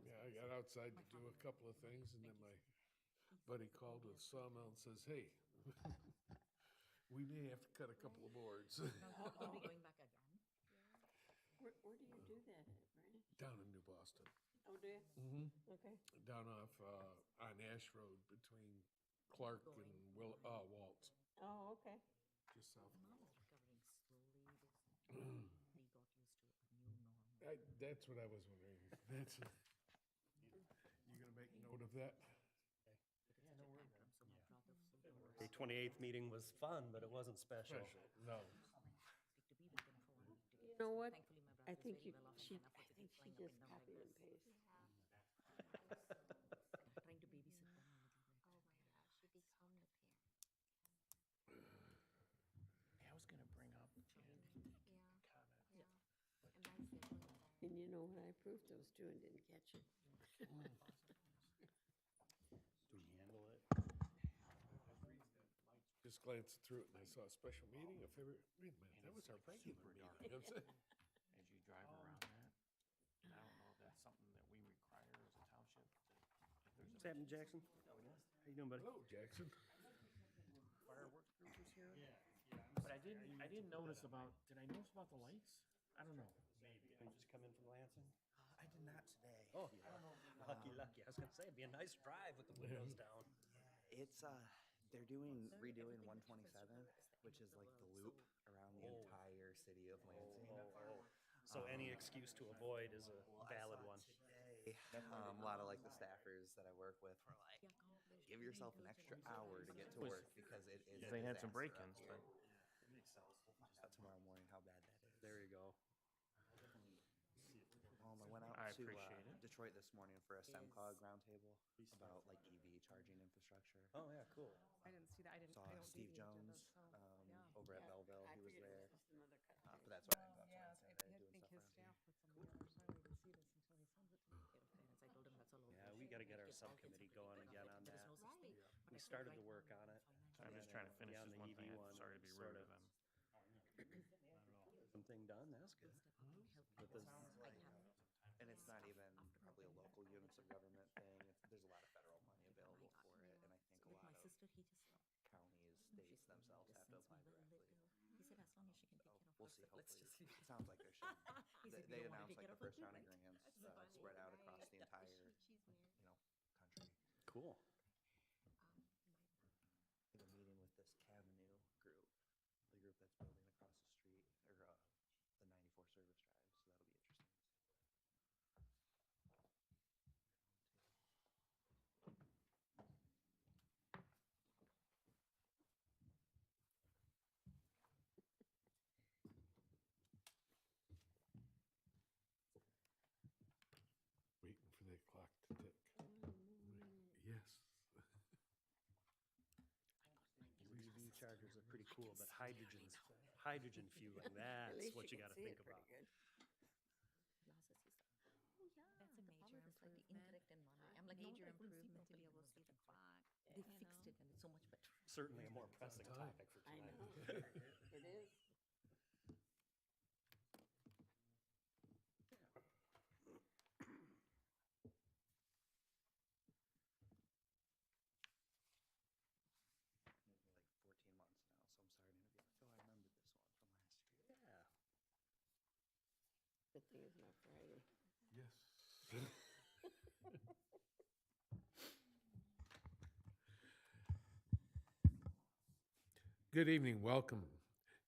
Yeah, I got outside to do a couple of things, and then my buddy called with sawmill and says, "Hey, we may have to cut a couple of boards." He'll be going back again. Where do you do that at, Brian? Down in New Boston. Oh, do you? Mm-hmm. Okay. Down off, on Ash Road between Clark and Waltz, Oh, okay. just south. Mom is recovering slowly. We got used to a new normal. That's what I was wondering. That's, you gonna make note of that? The 28th meeting was fun, but it wasn't special. No. You know what? Thankfully, my I brother think is very well off she enough to just flying up and down copy like and this. paste. Trying to babysit them a little bit. Oh my gosh, you become the parent. I was gonna bring up in comment. Yeah. And my siblings are. And you know what? I approved those two and didn't catch it. Do we handle it? Just glanced through it and I saw a special meeting of February. Wait a minute, that was our regular meeting. As you drive around that, and I don't know if that's something that we require as a township. If there's What's happening, Jackson? How you doing, buddy? Hello, Jackson. fireworks group is here. But I didn't notice about, did I notice about the lights? I don't know. You just come in from Lansing? I did not today. Oh, yeah. Lucky. I was gonna say, it'd be a nice drive with the windows down. It's they're redoing 127, which is like the loop around the entire city of Lansing. So any excuse to avoid is a valid one. Today, a lot of like the staffers that I work with were like, give yourself an extra hour to get to work because it is. a They had some disaster break-ins, up but here. Tomorrow morning, how bad that is. There you go. I went out I to appreciate it. Detroit this morning for a SEMCOG roundtable about like EV charging infrastructure. Oh, yeah, cool. I didn't see that. I Saw don't Steve do the agenda, Jones so, yeah. over at Belleville. I He was figured there. it was just another cut. But that's what I ended up Yeah, on Saturday I doing think stuff his around staff here. put some together, so I didn't even see this until he sends it to me. I told him that's all. Yeah, we gotta get our subcommittee going again on that. We started to work on it. I'm just trying to finish Yeah, on this the one thing. EV I'm one, sorry to be sort rude of to them. Something done, that's good. But this, And it's not even probably a local units of government thing. There's a lot of federal money available for it, and I think a With lot my of sister, he just counties, states themselves have to apply directly. He said as long as she can take care of We'll see. herself, let's Hopefully, just leave it sounds like there should. He said, They "You don't wanna announced take like care the of her first too, round of right?" grants spread out across the entire, She's weird. country. cool. I have a meeting with this Cavenue group, the group that's building across the street, or the 94 service drive. So that'll be interesting. Waiting for that clock to tick. Yes. EV chargers are pretty cool, but hydrogen fueling, At that's least what you can gotta see think it pretty about. good. Oh, yeah. That's a the major public like the improvement. incorrect in one way. I'm like, Major no, I couldn't see improvement to be properly able to see the clock. They you fixed know. it and it's so much better. Certainly a more pressing Time. topic for I tonight. know. It is. Maybe like 14 months now, so I'm starting to be like, oh, I remembered this one from last year. Yeah. Good thing it's not Friday. Yes. Good evening. Welcome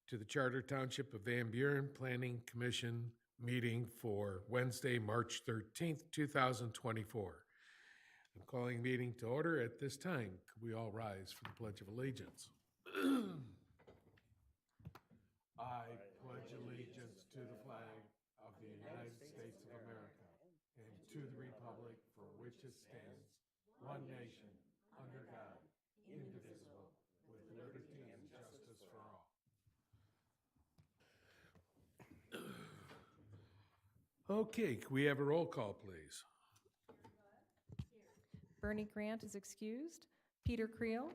to the Charter Township of Van Buren Planning Commission meeting for Wednesday, March 13th, 2024. I'm calling the meeting to order at this time. Could we all rise for the Pledge of Allegiance? I pledge allegiance to the flag of the United States of America and to the republic for which it stands, one nation, under God, indivisible, with liberty and justice for all. Okay, can we have a roll call, please? Bernie Grant is excused. Peter Creel.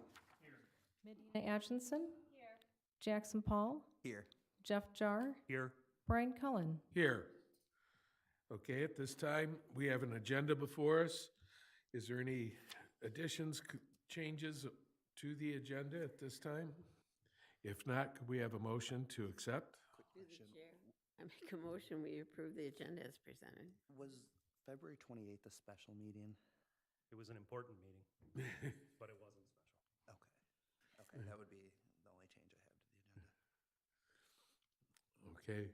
Medina Atchison. Jackson Paul, Here. Jeff Jar, Here. Brian Cullen. Here. Okay, at this time, we have an agenda before us. Is there any additions, changes to the agenda at this time? If not, could we have a motion to accept? Through the chair, I make a motion, we approve the agenda as presented. Was February 28th a special meeting? It was an important meeting, but it wasn't special. Okay. Okay, that would be the only change I have to the agenda. Okay.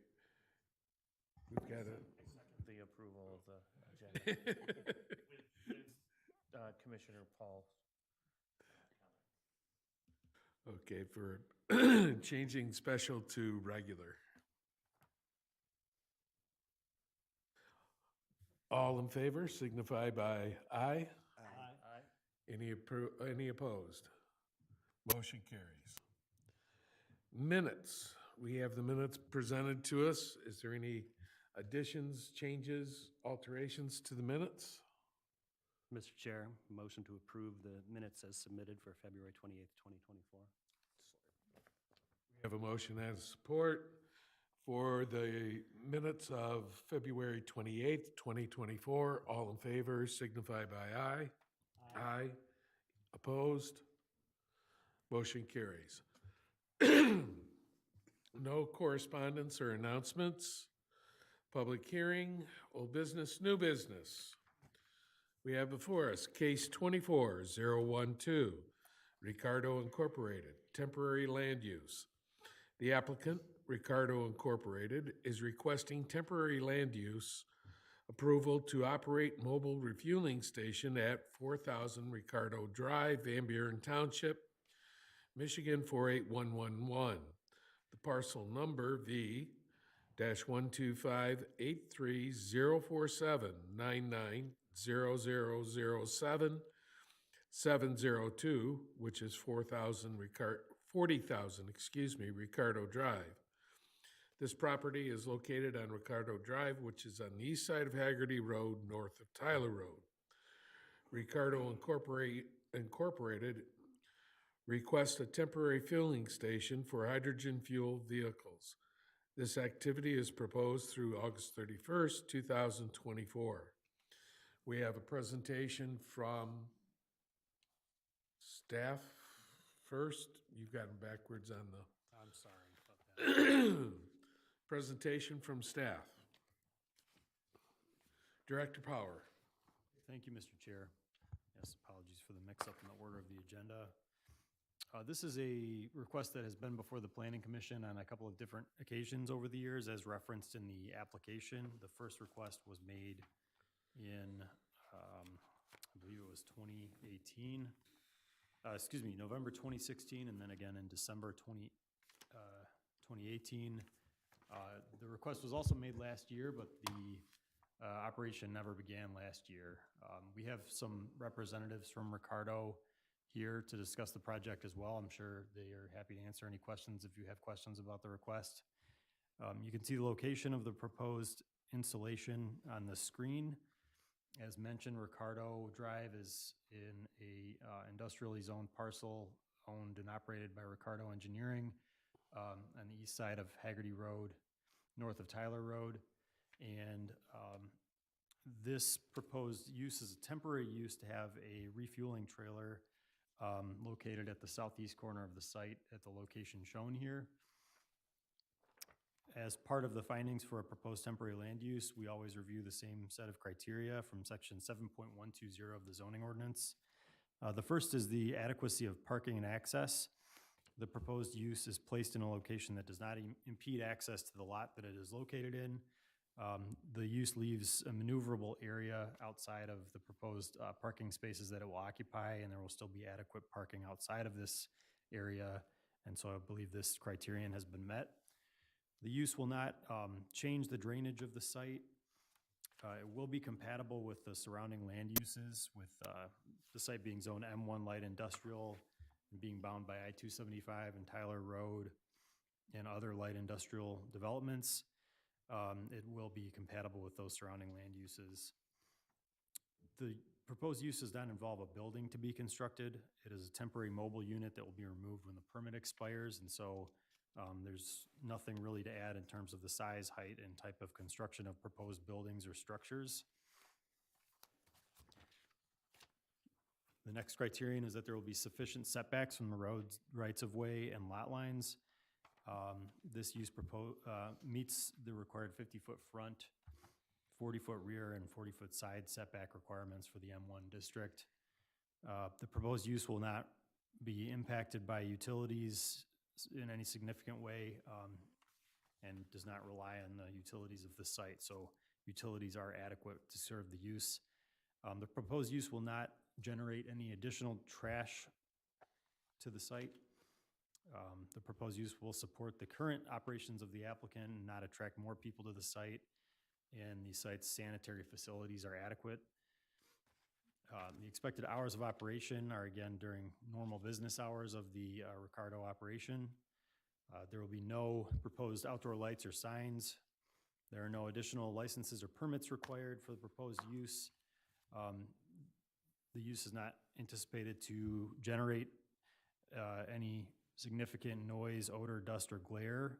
We've got a, The approval of the agenda with Commissioner Paul. okay, for changing special to regular. All in favor signify by aye. Aye. Any opposed? Motion carries. Minutes. We have the minutes presented to us. Is there any additions, changes, alterations to the minutes? Mr. Chair, motion to approve the minutes as submitted for February 28th, 2024. We have a motion and support for the minutes of February 28th, 2024. All in favor signify by aye. Aye. Opposed? Motion carries. No correspondence or announcements. Public hearing, old business, new business. We have before us case 24-012, Ricardo Incorporated, temporary land use. The applicant, Ricardo Incorporated, is requesting temporary land use approval to operate mobile refueling station at 4000 Ricardo Drive, Van Buren Township, Michigan 48111. The parcel number V-125-830-407-99-0007-702, which is 40,000 Ricardo Drive. This property is located on Ricardo Drive, which is on the east side of Haggerty Road, north of Tyler Road. Ricardo Incorporated requests a temporary fueling station for hydrogen fuel vehicles. This activity is proposed through August 31st, 2024. We have a presentation from staff first. You've got them backwards on the I'm sorry about that. presentation from staff. Director Power. Thank you, Mr. Chair. Yes, apologies for the mix-up in the order of the agenda. This is a request that has been before the Planning Commission on a couple of different occasions over the years, as referenced in the application. The first request was made in, I believe it was 2018. November 2016, and then again in December 2018. The request was also made last year, but the operation never began last year. We have some representatives from Ricardo here to discuss the project as well. I'm sure they are happy to answer any questions if you have questions about the request. You can see the location of the proposed installation on the screen. As mentioned, Ricardo Drive is in a industrially zoned parcel owned and operated by Ricardo Engineering on the east side of Haggerty Road, north of Tyler Road. And this proposed use is a temporary use to have a refueling trailer located at the southeast corner of the site at the location shown here. As part of the findings for a proposed temporary land use, we always review the same set of criteria from section 7.120 of the zoning ordinance. The first is the adequacy of parking and access. The proposed use is placed in a location that does not impede access to the lot that it is located in. The use leaves a maneuverable area outside of the proposed parking spaces that it will occupy, and there will still be adequate parking outside of this area. And so I believe this criterion has been met. The use will not change the drainage of the site. It will be compatible with the surrounding land uses, with the site being zone M1 light industrial and being bound by I-275 and Tyler Road and other light industrial developments. It will be compatible with those surrounding land uses. The proposed use does not involve a building to be constructed. It is a temporary mobile unit that will be removed when the permit expires, and so There's nothing really to add in terms of the size, height, and type of construction of proposed buildings or structures. The next criterion is that there will be sufficient setbacks from the roads, rights-of-way, and lot lines. This use meets the required 50-foot front, 40-foot rear, and 40-foot side setback requirements for the M1 district. The proposed use will not be impacted by utilities in any significant way, and does not rely on the utilities of the site. So utilities are adequate to serve the use. The proposed use will not generate any additional trash to the site. The proposed use will support the current operations of the applicant and not attract more people to the site, and the site's sanitary facilities are adequate. The expected hours of operation are again during normal business hours of the Ricardo operation. There will be no proposed outdoor lights or signs. There are no additional licenses or permits required for the proposed use. The use is not anticipated to generate any significant noise, odor, dust, or glare.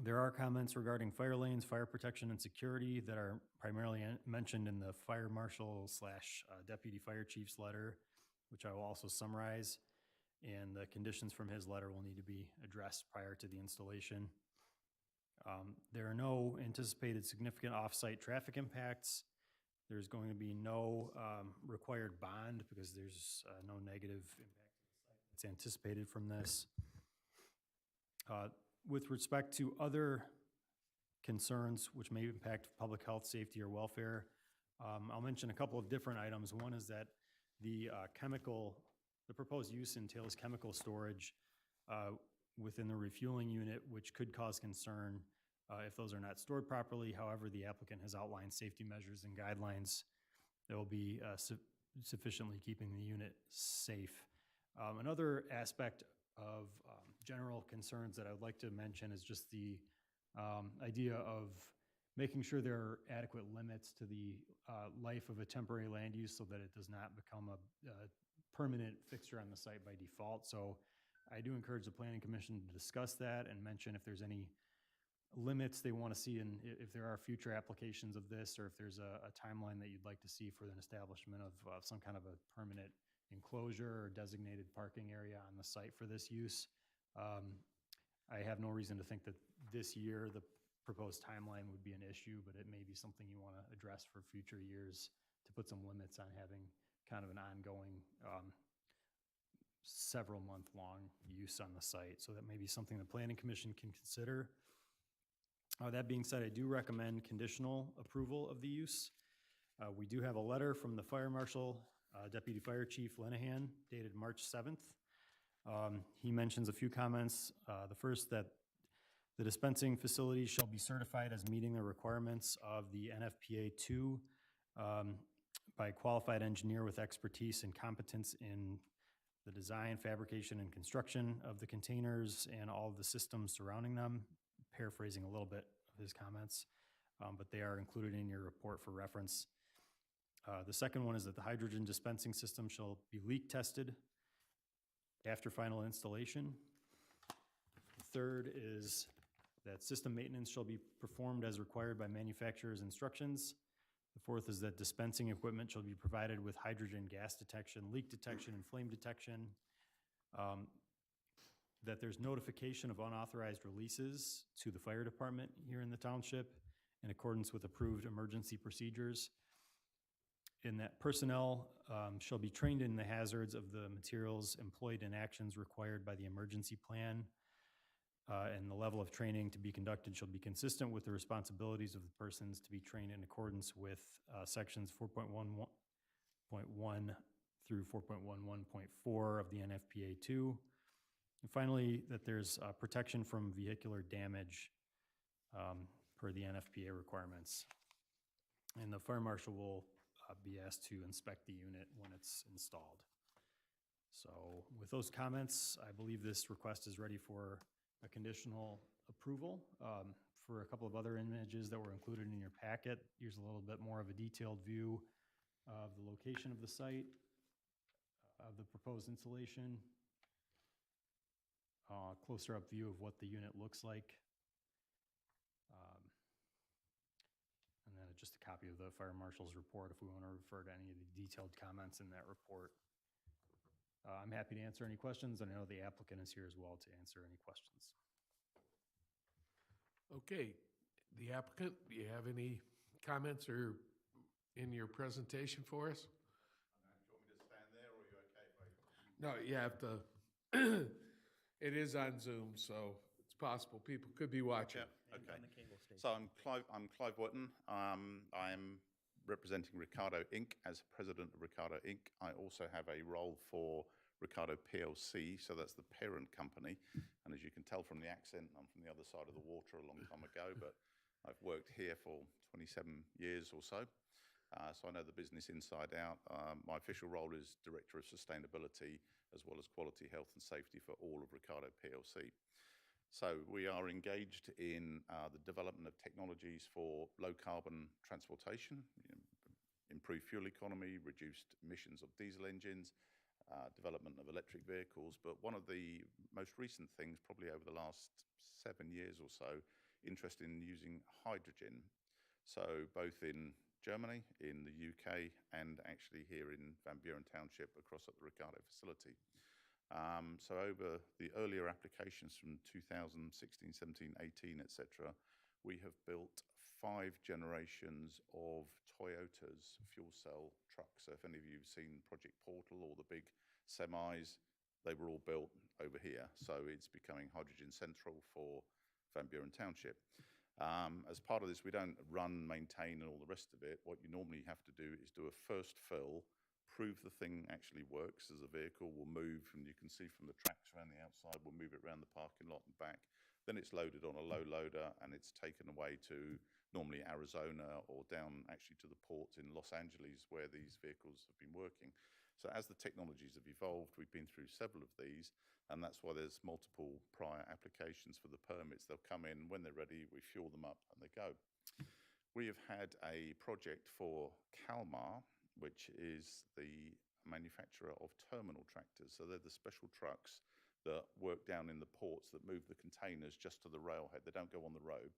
There are comments regarding fire lanes, fire protection, and security that are primarily mentioned in the fire marshal / deputy fire chief's letter, which I will also summarize. And the conditions from his letter will need to be addressed prior to the installation. There are no anticipated significant off-site traffic impacts. There's going to be no required bond because there's no negative impact that's anticipated from this. With respect to other concerns which may impact public health, safety, or welfare, I'll mention a couple of different items. One is that the proposed use entails chemical storage within the refueling unit, which could cause concern if those are not stored properly. However, the applicant has outlined safety measures and guidelines that will be sufficiently keeping the unit safe. Another aspect of general concerns that I would like to mention is just the idea of making sure there are adequate limits to the life of a temporary land use so that it does not become a permanent fixture on the site by default. So I do encourage the Planning Commission to discuss that and mention if there's any limits they want to see, and if there are future applications of this, or if there's a timeline that you'd like to see for an establishment of some kind of a permanent enclosure or designated parking area on the site for this use. I have no reason to think that this year the proposed timeline would be an issue, but it may be something you want to address for future years to put some limits on having kind of an ongoing several month long use on the site. So that may be something the Planning Commission can consider. That being said, I do recommend conditional approval of the use. We do have a letter from the Fire Marshal, Deputy Fire Chief Linehan, dated March 7th. He mentions a few comments. The first, that the dispensing facility shall be certified as meeting the requirements of the NFPA 2 by a qualified engineer with expertise and competence in the design, fabrication, and construction of the containers and all of the systems surrounding them. Paraphrasing a little bit of his comments, but they are included in your report for reference. The second one is that the hydrogen dispensing system shall be leak tested after final installation. The third is that system maintenance shall be performed as required by manufacturer's instructions. The fourth is that dispensing equipment shall be provided with hydrogen gas detection, leak detection, and flame detection. That there's notification of unauthorized releases to the fire department here in the township in accordance with approved emergency procedures. And that personnel shall be trained in the hazards of the materials employed in actions required by the emergency plan. And the level of training to be conducted shall be consistent with the responsibilities of the persons to be trained in accordance with sections 4.1.1 through 4.11.4 of the NFPA 2. And finally, that there's protection from vehicular damage per the NFPA requirements. And the fire marshal will be asked to inspect the unit when it's installed. So with those comments, I believe this request is ready for a conditional approval. For a couple of other images that were included in your packet, here's a little bit more of a detailed view of the location of the site, of the proposed installation. closer-up view of what the unit looks like. And then just a copy of the fire marshal's report if we want to refer to any of the detailed comments in that report. I'm happy to answer any questions, and I know the applicant is here as well to answer any questions. Okay, the applicant, do you have any comments or in your presentation for us? Do you want me to stand there, or are you okay if I? No, you have to, it is on Zoom, so it's possible people could be watching. Yeah, okay. So I'm Clive Wotton. I'm representing Ricardo Inc. as president of Ricardo Inc. I also have a role for Ricardo PLC, so that's the parent company. And as you can tell from the accent, I'm from the other side of the water a long time ago, but I've worked here for 27 years or so. So I know the business inside out. My official role is Director of Sustainability, as well as Quality, Health and Safety for all of Ricardo PLC. So we are engaged in the development of technologies for low carbon transportation, improved fuel economy, reduced emissions of diesel engines, development of electric vehicles. But one of the most recent things, probably over the last 7 years or so, interested in using hydrogen. So both in Germany, in the UK, and actually here in Van Buren Township across at the Ricardo facility. So over the earlier applications from 2016, 17, 18, etc., we have built 5 generations of Toyota's fuel cell trucks. So if any of you have seen Project Portal or the big semis, they were all built over here. So it's becoming hydrogen central for Van Buren Township. As part of this, we don't run, maintain, and all the rest of it. What you normally have to do is do a first fill, prove the thing actually works as a vehicle. Will move, and you can see from the tracks around the outside, we'll move it around the parking lot and back. Then it's loaded on a low loader, and it's taken away to normally Arizona or down actually to the ports in Los Angeles where these vehicles have been working. So as the technologies have evolved, we've been through several of these, and that's why there's multiple prior applications for the permits. They'll come in when they're ready, we fuel them up, and they go. We have had a project for Kalmar, which is the manufacturer of terminal tractors. So they're the special trucks that work down in the ports that move the containers just to the railhead. They don't go on the road.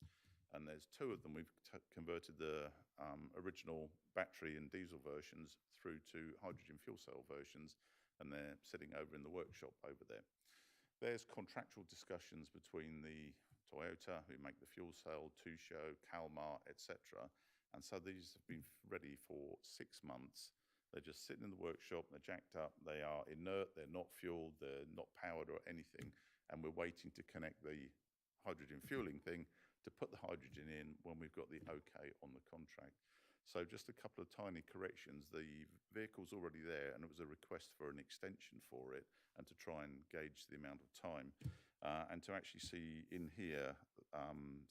And there's 2 of them. We've converted the original battery and diesel versions through to hydrogen fuel cell versions, and they're sitting over in the workshop over there. There's contractual discussions between the Toyota, who make the fuel cell, Tusho, Kalmar, etc. And so these have been ready for 6 months. They're just sitting in the workshop, they're jacked up, they are inert, they're not fueled, they're not powered or anything. And we're waiting to connect the hydrogen fueling thing to put the hydrogen in when we've got the okay on the contract. So just a couple of tiny corrections. The vehicle's already there, and it was a request for an extension for it and to try and gauge the amount of time. And to actually see in here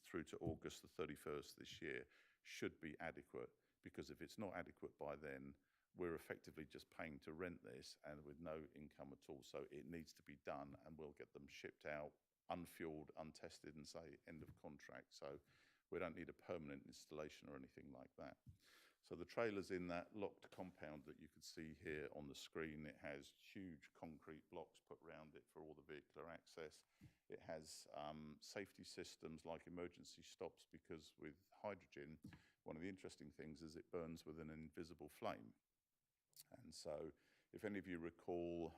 through to August the 31st this year should be adequate, because if it's not adequate by then, we're effectively just paying to rent this and with no income at all. So it needs to be done, and we'll get them shipped out unfueled, untested, and say end of contract. So we don't need a permanent installation or anything like that. So the trailer's in that locked compound that you can see here on the screen. It has huge concrete blocks put around it for all the vehicular access. It has safety systems like emergency stops, because with hydrogen, one of the interesting things is it burns with an invisible flame. And so if any of you recall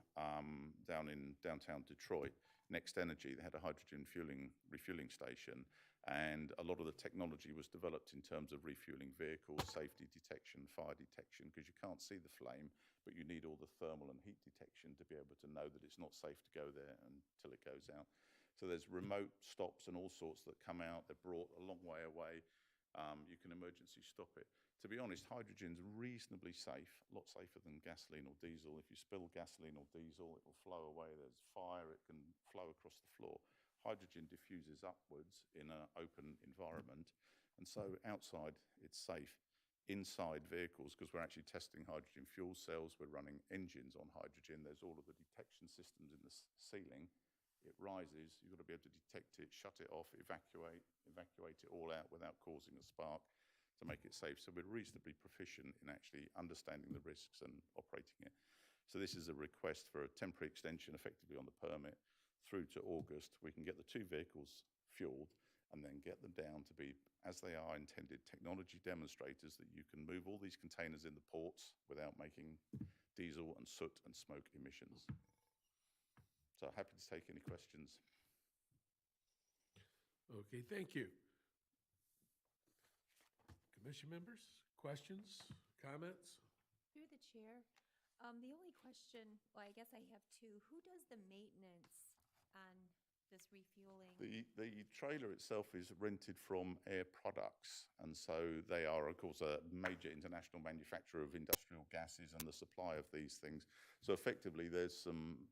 down in downtown Detroit, Next Energy, they had a hydrogen refueling station, and a lot of the technology was developed in terms of refueling vehicles, safety detection, fire detection, because you can't see the flame, but you need all the thermal and heat detection to be able to know that it's not safe to go there until it goes out. So there's remote stops and all sorts that come out. They're brought a long way away. You can emergency stop it. To be honest, hydrogen's reasonably safe, a lot safer than gasoline or diesel. If you spill gasoline or diesel, it will flow away. There's fire, it can flow across the floor. Hydrogen diffuses upwards in an open environment. And so outside, it's safe. Inside vehicles, because we're actually testing hydrogen fuel cells, we're running engines on hydrogen. There's all of the detection systems in the ceiling. It rises, you've got to be able to detect it, shut it off, evacuate it all out without causing a spark to make it safe. So we're reasonably proficient in actually understanding the risks and operating it. So this is a request for a temporary extension effectively on the permit through to August, we can get the 2 vehicles fueled and then get them down to be, as they are intended, technology demonstrators that you can move all these containers in the ports without making diesel and soot and smoke emissions. So happy to take any questions. Okay, thank you. Commission members, questions, comments? Through the chair, the only question, well, I guess I have two. Who does the maintenance on this refueling? The trailer itself is rented from Air Products, and so they are, of course, a major international manufacturer of industrial gases and the supply of these things. So effectively, there's some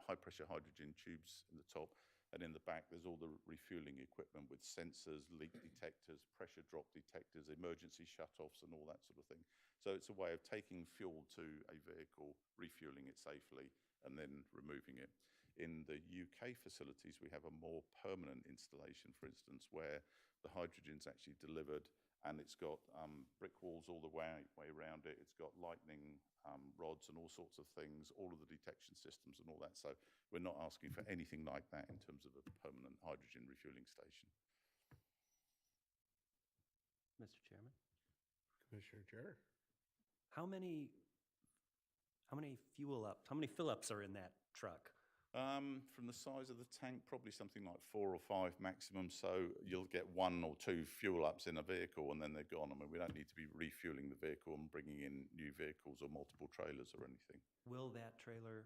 high-pressure hydrogen tubes in the top, and in the back, there's all the refueling equipment with sensors, leak detectors, pressure drop detectors, emergency shutoffs, and all that sort of thing. So it's a way of taking fuel to a vehicle, refueling it safely, and then removing it. In the UK facilities, we have a more permanent installation, for instance, where the hydrogen's actually delivered, and it's got brick walls all the way around it. It's got lightning rods and all sorts of things, all of the detection systems and all that. So we're not asking for anything like that in terms of a permanent hydrogen refueling station. Mr. Chairman, Commissioner Jarr? how many fill-ups are in that truck? From the size of the tank, probably something like 4 or 5 maximum. So you'll get 1 or 2 fuel ups in a vehicle and then they're gone. I mean, we don't need to be refueling the vehicle and bringing in new vehicles or multiple trailers or anything. Will that trailer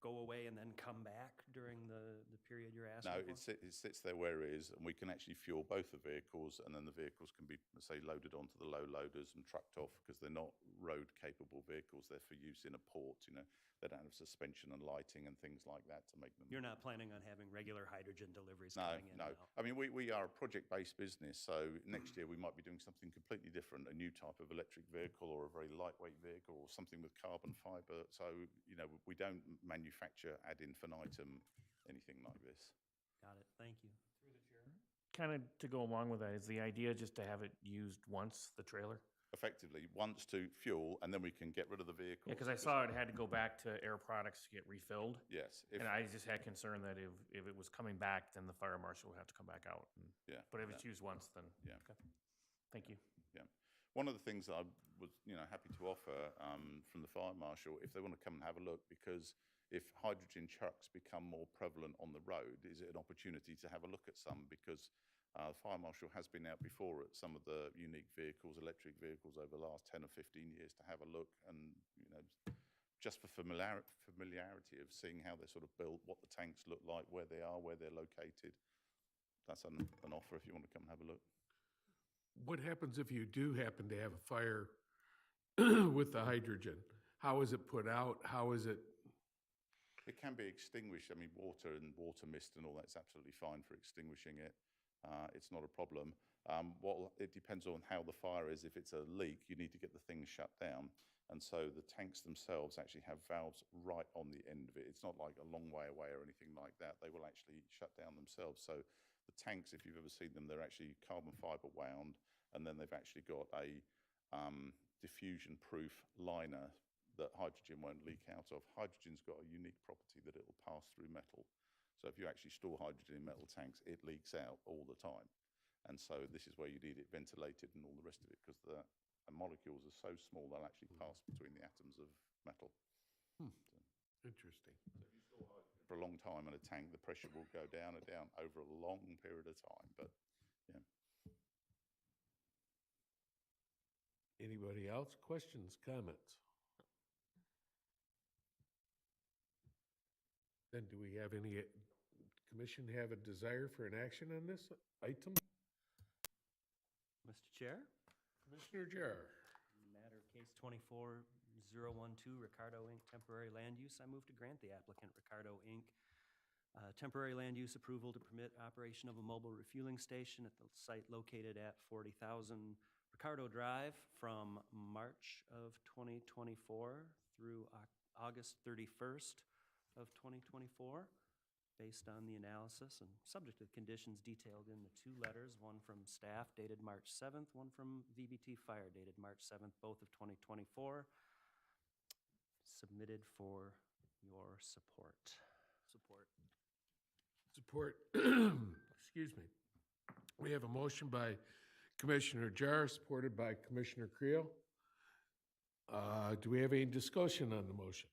go away and then come back during the period you're asking No, for? it sits there where it is, and we can actually fuel both the vehicles, and then the vehicles can be, say, loaded onto the low loaders and trucked off because they're not road-capable vehicles. They're for use in a port, you know. They don't have suspension and lighting and things like that to make them... You're not planning on having regular hydrogen deliveries No, coming in? no. I mean, we are a project-based business, so next year we might be doing something completely different, a new type of electric vehicle or a very lightweight vehicle or something with carbon fiber. So, you know, we don't manufacture ad infinitum anything like this. Got it, thank you. Kind of to go along with that, is the idea just to have it used once, the trailer? Effectively, once to fuel, and then we can get rid of the vehicle. Yeah, because I saw it had to go back to Air Products to get refilled. Yes. And I just had concern that if it was coming back, then the fire marshal would have to come back out. Yeah. But if it's used once, then, Yeah. okay. Thank you. Yeah. One of the things that I was, happy to offer from the fire marshal, if they want to come and have a look, because if hydrogen trucks become more prevalent on the road, is it an opportunity to have a look at some? Because the fire marshal has been out before at some of the unique vehicles, electric vehicles, over the last 10 or 15 years to have a look, and just for familiarity of seeing how they're sort of built, what the tanks look like, where they are, where they're located. That's an offer if you want to come and have a look. What happens if you do happen to have a fire with the hydrogen? How is it put out? How is it? It can be extinguished. I mean, water and water mist and all that's absolutely fine for extinguishing it. It's not a problem. It depends on how the fire is. If it's a leak, you need to get the thing shut down. And so the tanks themselves actually have valves right on the end of it. It's not like a long way away or anything like that. They will actually shut down themselves. So the tanks, if you've ever seen them, they're actually carbon fiber wound, and then they've actually got a diffusion-proof liner that hydrogen won't leak out of. Hydrogen's got a unique property that it will pass through metal. So if you actually store hydrogen in metal tanks, it leaks out all the time. And so this is where you need it ventilated and all the rest of it, because the molecules are so small they'll actually pass between the atoms of metal. Interesting. So if you store hydrogen for a long time in a tank, the pressure will go down and down over a long period of time. But yeah. Anybody else? Questions, comments? Then do we have any, commission have a desire for an action on this item? Mr. Chair? Commissioner Jarr? Matter of case 24012, Ricardo Inc., temporary land use. I move to grant the applicant, Ricardo Inc., temporary land use approval to permit operation of a mobile refueling station at the site located at 40,000 Ricardo Drive from March of 2024 through August 31st of 2024, based on the analysis and subject to the conditions detailed in the 2 letters, one from staff dated March 7th, one from VBT Fire dated March 7th, both of 2024, submitted for your support. Support, excuse me. We have a motion by Commissioner Jar, supported by Commissioner Creel. Do we have any discussion on the motion?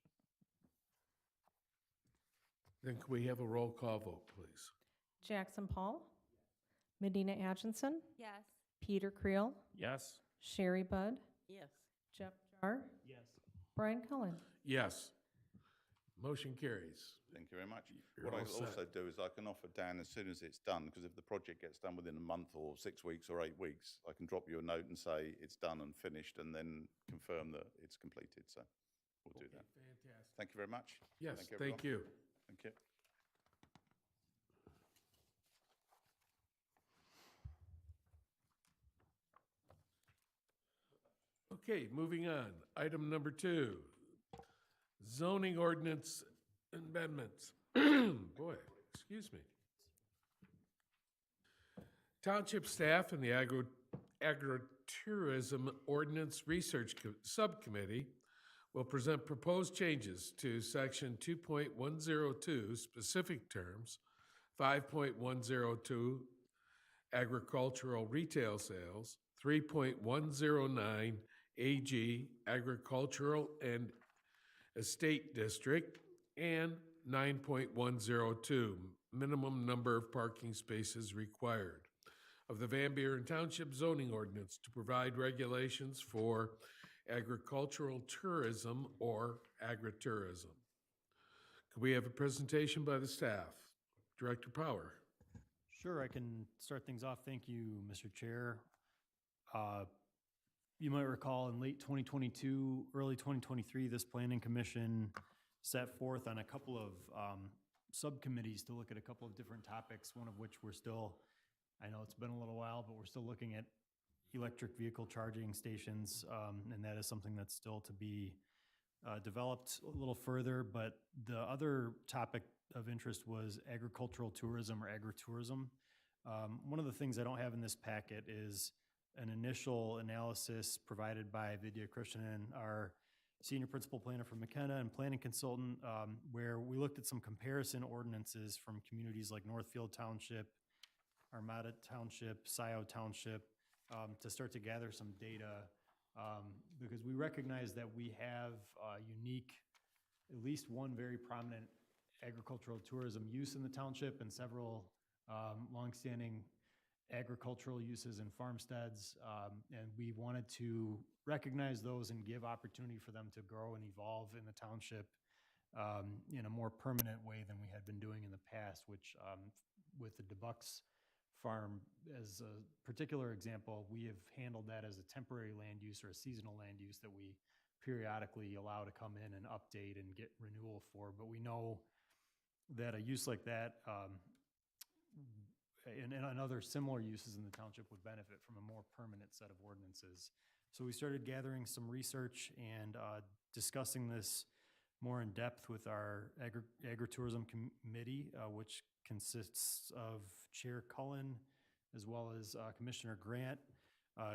Then can we have a roll call vote, please? Jackson Paul, Medina Atchison, Yes. Peter Creel, Yes. Sherry Budd, Yes. Jeff Jar, Yes. Brian Cullen. Yes. Motion carries. Thank you very much. You're What I all set. also do is I can offer Dan as soon as it's done, because if the project gets done within a month or 6 weeks or 8 weeks, I can drop you a note and say it's done and finished and then confirm that it's completed. So we'll do that. Fantastic. Thank you very much. Yes, everyone. thank you. Thank you. Okay, moving on. Item number 2, zoning ordinance amendments. Boy, excuse me. Township staff and the Agritourism Ordinance Research Subcommittee will present proposed changes to Section 2.102, specific terms, 5.102, agricultural retail sales, 3.109, AG, agricultural and estate district, and 9.102, minimum number of parking spaces required, of the Van Buren Township zoning ordinance to provide regulations for agricultural tourism or agritourism. Could we have a presentation by the staff? Director Power. Sure, I can start things off. Thank you, Mr. Chair. You might recall in late 2022, early 2023, this Planning Commission set forth on a couple of subcommittees to look at a couple of different topics, one of which we're still, I know it's been a little while, but we're still looking at electric vehicle charging stations, and that is something that's still to be developed a little further. But the other topic of interest was agricultural tourism or agritourism. One of the things I don't have in this packet is an initial analysis provided by Vidya Krishnan, our senior principal planner from McKenna and planning consultant, where we looked at some comparison ordinances from communities like Northfield Township, Armada Township, Scioto Township, to start to gather some data, because we recognize that we have unique, at least one very prominent agricultural tourism use in the township and several longstanding agricultural uses and farmsteads, and we wanted to recognize those and give opportunity for them to grow and evolve in the township in a more permanent way than we had been doing in the past, which with the DeBucks farm as a particular example, we have handled that as a temporary land use or a seasonal land use that we periodically allow to come in and update and get renewal for. But we know that a use like that and other similar uses in the township would benefit from a more permanent set of ordinances. So we started gathering some research and discussing this more in depth with our agritourism committee, which consists of Chair Cullen as well as Commissioner Grant,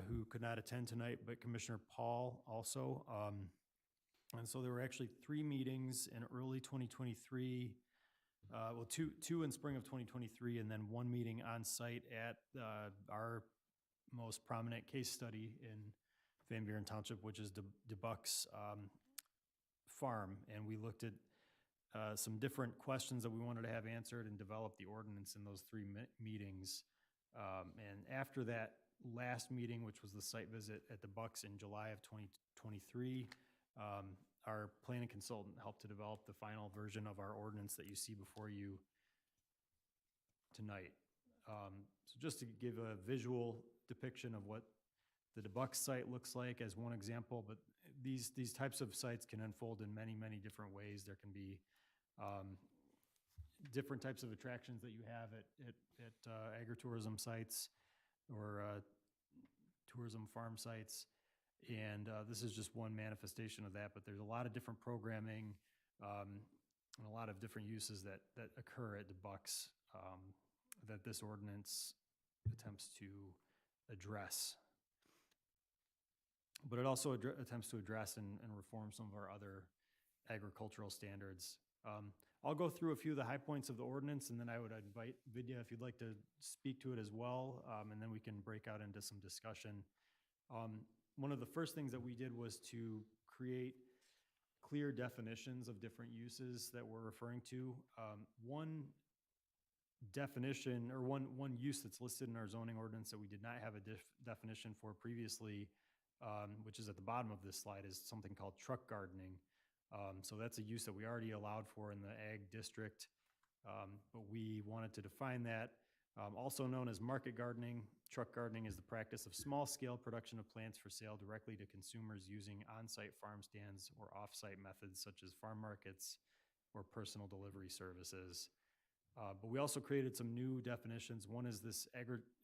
who could not attend tonight, but Commissioner Paul also. And so there were actually 3 meetings in early 2023, well, two in spring of 2023, and then 1 meeting on site at our most prominent case study in Van Buren Township, which is DeBucks farm. And we looked at some different questions that we wanted to have answered and develop the ordinance in those 3 meetings. And after that last meeting, which was the site visit at DeBucks in July of 2023, our planning consultant helped to develop the final version of our ordinance that you see before you tonight. So just to give a visual depiction of what the DeBucks site looks like as one example, but these types of sites can unfold in many, many different ways. There can be different types of attractions that you have at agritourism sites or tourism farm sites. And this is just one manifestation of that, but there's a lot of different programming and a lot of different uses that occur at DeBucks that this ordinance attempts to address. But it also attempts to address and reform some of our other agricultural standards. I'll go through a few of the high points of the ordinance, and then I would invite Vidya if you'd like to speak to it as well, and then we can break out into some discussion. One of the first things that we did was to create clear definitions of different uses that we're referring to. One definition, or one use that's listed in our zoning ordinance that we did not have a definition for previously, which is at the bottom of this slide, is something called truck gardening. So that's a use that we already allowed for in the ag district, but we wanted to define that. Also known as market gardening, truck gardening is the practice of small-scale production of plants for sale directly to consumers using on-site farm stands or off-site methods such as farm markets or personal delivery services. But we also created some new definitions. One is this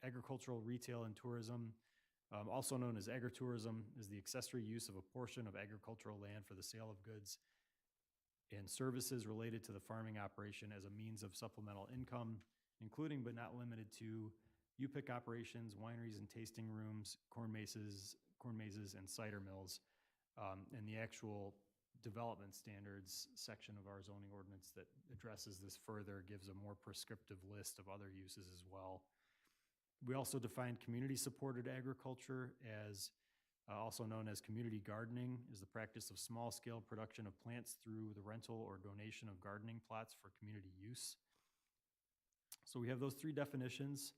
agricultural retail and tourism, also known as agritourism, is the accessory use of a portion of agricultural land for the sale of goods and services related to the farming operation as a means of supplemental income, including but not limited to U-pick operations, wineries and tasting rooms, corn mazes and cider mills. And the actual development standards section of our zoning ordinance that addresses this further gives a more prescriptive list of other uses as well. We also defined community-supported agriculture as also known as community gardening, is the practice of small-scale production of plants through the rental or donation of gardening plots for community use. So we have those three definitions.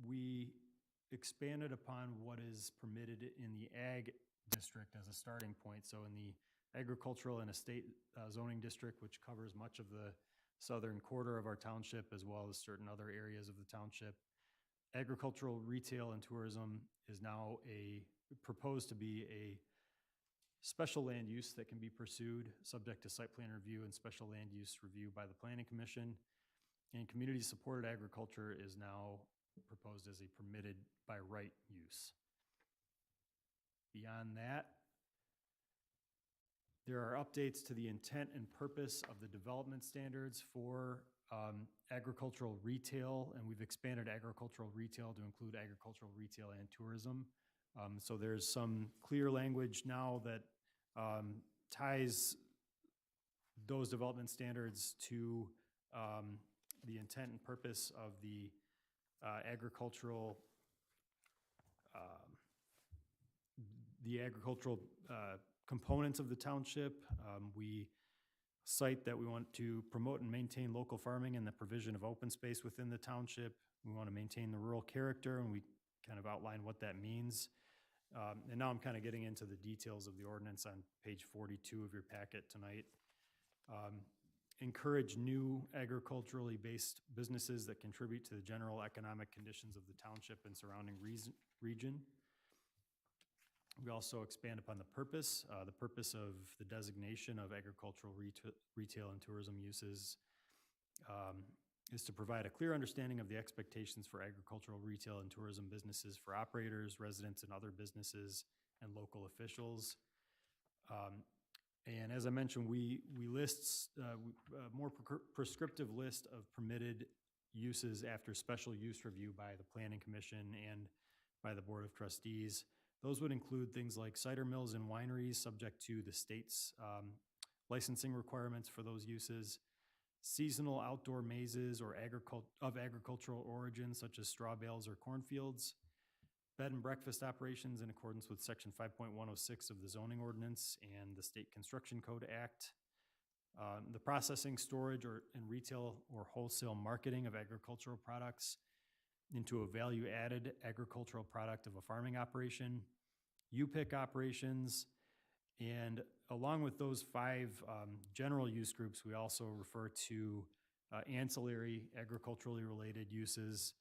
We expanded upon what is permitted in the ag district as a starting point. So in the agricultural and estate zoning district, which covers much of the southern quarter of our township as well as certain other areas of the township, agricultural, retail, and tourism is now proposed to be a special land use that can be pursued subject to site plan review and special land use review by the Planning Commission. And community-supported agriculture is now proposed as a permitted by right use. Beyond that, there are updates to the intent and purpose of the development standards for agricultural retail, and we've expanded agricultural retail to include agricultural retail and tourism. So there's some clear language now that ties those development standards to the intent and purpose of the agricultural components of the township. We cite that we want to promote and maintain local farming and the provision of open space within the township. We want to maintain the rural character, and we kind of outline what that means. And now I'm kind of getting into the details of the ordinance on page 42 of your packet tonight. Encourage new agriculturally based businesses that contribute to the general economic conditions of the township and surrounding region. We also expand upon the purpose of the designation of agricultural retail and tourism uses is to provide a clear understanding of the expectations for agricultural retail and tourism businesses for operators, residents, and other businesses and local officials. And as I mentioned, we list a more prescriptive list of permitted uses after special use review by the Planning Commission and by the Board of Trustees. Those would include things like cider mills and wineries subject to the state's licensing requirements for those uses, seasonal outdoor mazes or of agricultural origin such as straw bales or cornfields, bed and breakfast operations in accordance with section 5.106 of the zoning ordinance and the State Construction Code Act, the processing, storage, and retail or wholesale marketing of agricultural products into a value-added agricultural product of a farming operation, U-pick operations, and along with those five general use groups, we also refer to ancillary agriculturally related uses,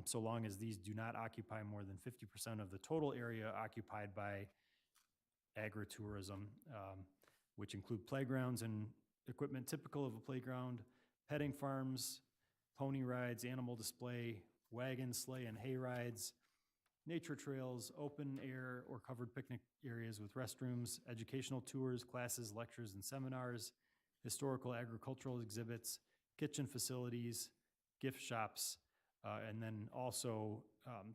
so long as these do not occupy more than 50% of the total area occupied by agritourism, which include playgrounds and equipment typical of a playground, petting farms, pony rides, animal display, wagon, sleigh, and hay rides, nature trails, open air or covered picnic areas with restrooms, educational tours, classes, lectures, and seminars, historical agricultural exhibits, kitchen facilities, gift shops, and then also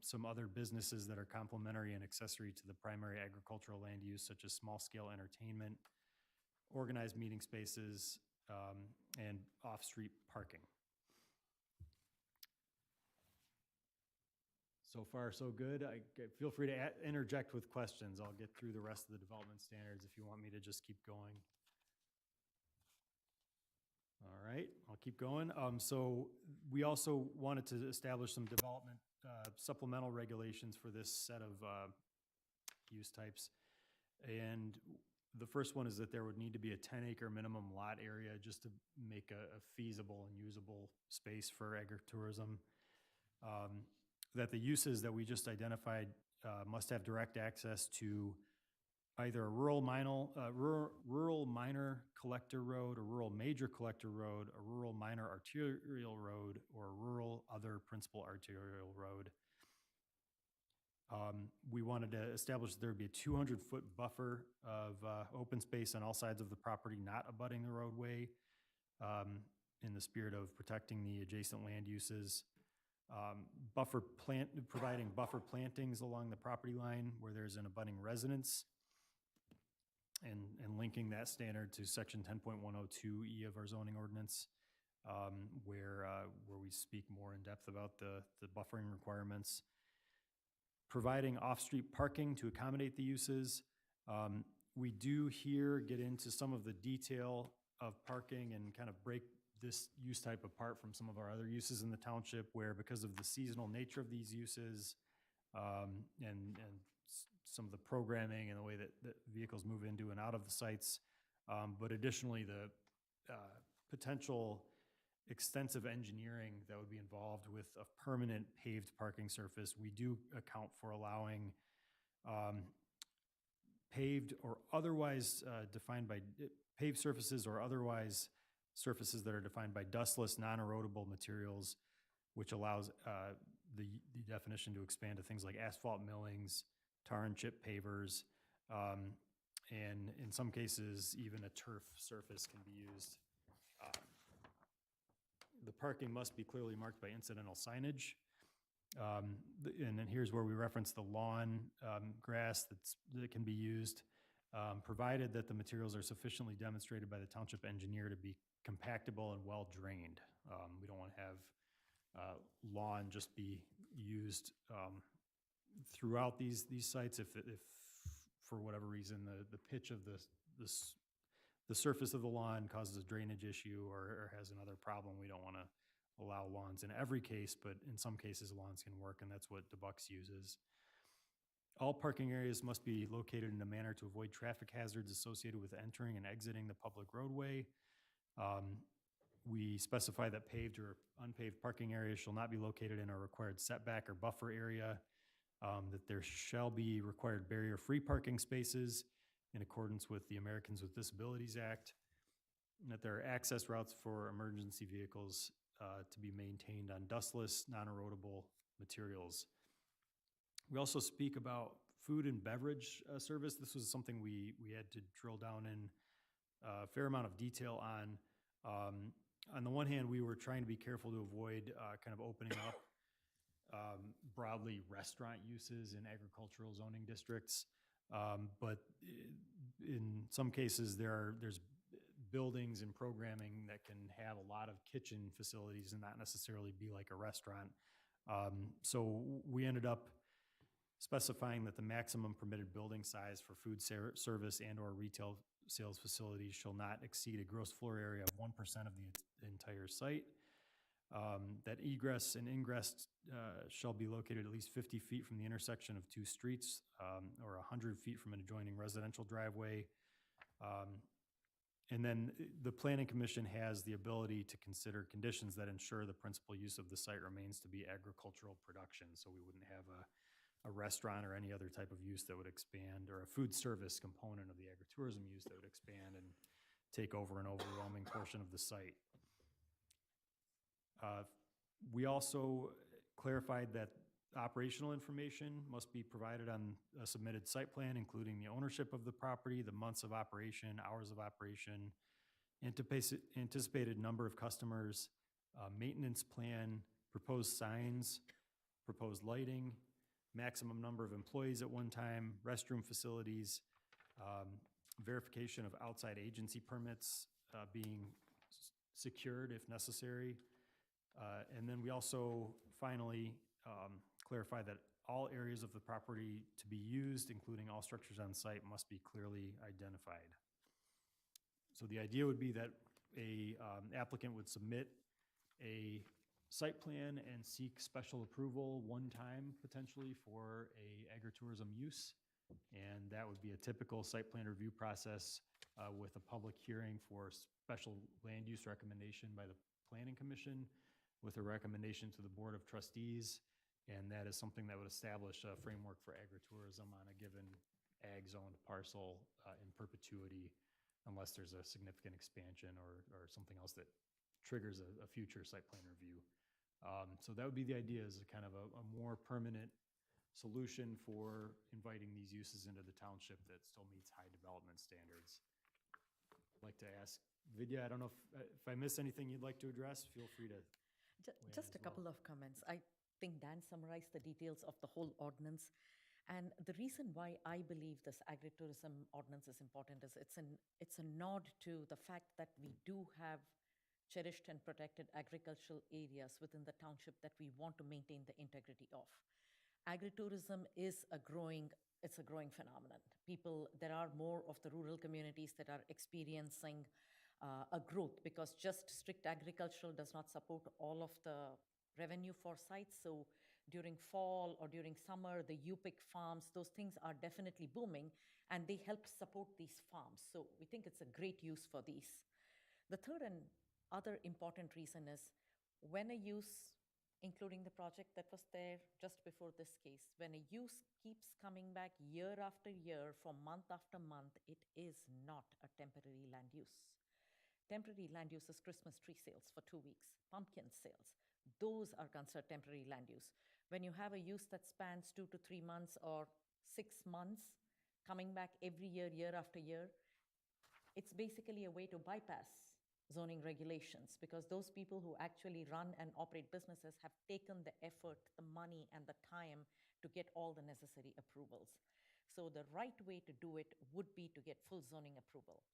some other businesses that are complementary and accessory to the primary agricultural land use, such as small-scale entertainment, organized meeting spaces, and off-street parking. So far, so good. Feel free to interject with questions. I'll get through the rest of the development standards if you want me to just keep going. All right, I'll keep going. So we also wanted to establish some development supplemental regulations for this set of use types. And the first one is that there would need to be a 10-acre minimum lot area just to make a feasible and usable space for agritourism. That the uses that we just identified must have direct access to either a rural minor collector road, a rural major collector road, a rural minor arterial road, or a rural other principal arterial road. We wanted to establish that there would be a 200-foot buffer of open space on all sides of the property not abutting the roadway in the spirit of protecting the adjacent land uses. Providing buffer plantings along the property line where there's an abutting residence, and linking that standard to section 10.102E of our zoning ordinance, where we speak more in depth about the buffering requirements. Providing off-street parking to accommodate the uses. We do here get into some of the detail of parking and kind of break this use type apart from some of our other uses in the township, where because of the seasonal nature of these uses and some of the programming and the way that vehicles move into and out of the sites, but additionally the potential extensive engineering that would be involved with a permanent paved parking surface, we do account for allowing paved or otherwise defined by paved surfaces or otherwise surfaces that are defined by dustless, non-erodible materials, which allows the definition to expand to things like asphalt millings, tar and chip pavers, and in some cases, even a turf surface can be used. The parking must be clearly marked by incidental signage. And then here's where we reference the lawn grass that can be used, provided that the materials are sufficiently demonstrated by the township engineer to be compactable and well drained. We don't want to have lawn just be used throughout these sites if for whatever reason the pitch of the surface of the lawn causes a drainage issue or has another problem. We don't want to allow lawns in every case, but in some cases lawns can work, and that's what DeBucks uses. All parking areas must be located in a manner to avoid traffic hazards associated with entering and exiting the public roadway. We specify that paved or unpaved parking areas shall not be located in a required setback or buffer area, that there shall be required barrier-free parking spaces in accordance with the Americans with Disabilities Act, and that there are access routes for emergency vehicles to be maintained on dustless, non-erodible materials. We also speak about food and beverage service. This was something we had to drill down in a fair amount of detail on. On the one hand, we were trying to be careful to avoid kind of opening up broadly restaurant uses in agricultural zoning districts. But in some cases, there's buildings and programming that can have a lot of kitchen facilities and not necessarily be like a restaurant. So we ended up specifying that the maximum permitted building size for food service and or retail sales facilities shall not exceed a gross floor area of 1% of the entire site. That egress and ingress shall be located at least 50 feet from the intersection of two streets or 100 feet from an adjoining residential driveway. And then the Planning Commission has the ability to consider conditions that ensure the principal use of the site remains to be agricultural production. So we wouldn't have a restaurant or any other type of use that would expand, or a food service component of the agritourism use that would expand and take over an overwhelming portion of the site. We also clarified that operational information must be provided on a submitted site plan, including the ownership of the property, the months of operation, hours of operation, anticipated number of customers, maintenance plan, proposed signs, proposed lighting, maximum number of employees at one time, restroom facilities, verification of outside agency permits being secured if necessary. And then we also finally clarify that all areas of the property to be used, including all structures on site, must be clearly identified. So the idea would be that a applicant would submit a site plan and seek special approval one time potentially for a agritourism use. And that would be a typical site plan review process with a public hearing for special land use recommendation by the Planning Commission with a recommendation to the Board of Trustees. And that is something that would establish a framework for agritourism on a given ag zoned parcel in perpetuity, unless there's a significant expansion or something else that triggers a future site plan review. So that would be the idea, is a kind of a more permanent solution for inviting these uses into the township that still meets high development standards. I'd like to ask Vidya, I don't know if I miss anything you'd like to address, feel free to. Just a couple of comments. I think Dan summarized the details of the whole ordinance. And the reason why I believe this agritourism ordinance is important is it's a nod to the fact that we do have cherished and protected agricultural areas within the township that we want to maintain the integrity of. Agritourism is a growing phenomenon. There are more of the rural communities that are experiencing a growth, because just strict agricultural does not support all of the revenue for sites. So during fall or during summer, the UPIC farms, those things are definitely booming, and they help support these farms. So we think it's a great use for these. The third and other important reason is when a use, including the project that was there just before this case, when a use keeps coming back year after year, from month after month, it is not a temporary land use. Temporary land use is Christmas tree sales for 2 weeks, pumpkin sales. Those are considered temporary land use. When you have a use that spans 2 to 3 months or 6 months, coming back every year, year after year, it's basically a way to bypass zoning regulations, because those people who actually run and operate businesses have taken the effort, the money, and the time to get all the necessary approvals. So the right way to do it would be to get full zoning approval.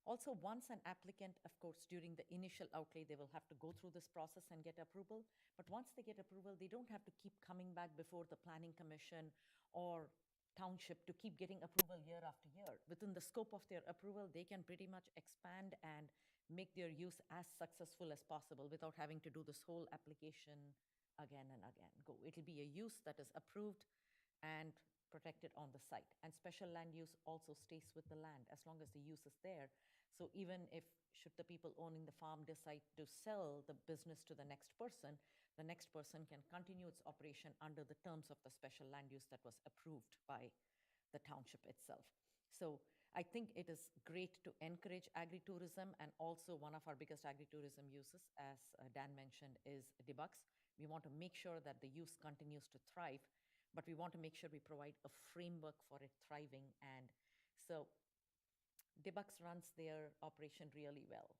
Also, once an applicant, of course, during the initial outlay, they will have to go through this process and get approval. But once they get approval, they don't have to keep coming back before the Planning Commission or township to keep getting approval year after year. Within the scope of their approval, they can pretty much expand and make their use as successful as possible without having to do this whole application again and again. It'll be a use that is approved and protected on the site. And special land use also stays with the land as long as the use is there. So even if, should the people owning the farm decide to sell the business to the next person can continue its operation under the terms of the special land use that was approved by the township itself. So I think it is great to encourage agritourism, and also one of our biggest agritourism uses, as Dan mentioned, is debugs. We want to make sure that the use continues to thrive, but we want to make sure we provide a framework for it thriving. And so debugs runs their operation really well.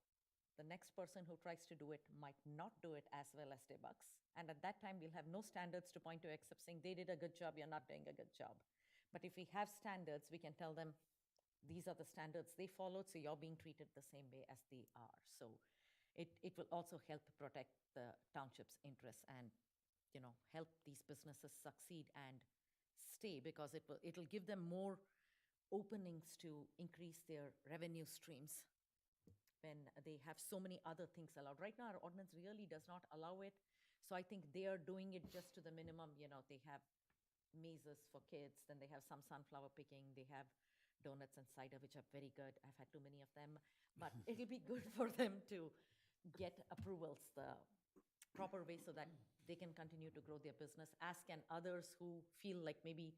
The next person who tries to do it might not do it as well as debugs. And at that time, we'll have no standards to point to except saying they did a good job, you're not doing a good job. But if we have standards, we can tell them, these are the standards they followed, so you're being treated the same way as they are. So it will also help protect the township's interests and, help these businesses succeed and stay, because it'll give them more openings to increase their revenue streams when they have so many other things allowed. Right now, our ordinance really does not allow it. So I think they are doing it just to the minimum. They have mazes for kids, then they have some sunflower picking, they have donuts and cider, which are very good. I've had too many of them, but it'll be good for them to get approvals the proper way so that they can continue to grow their business, as can others who feel like maybe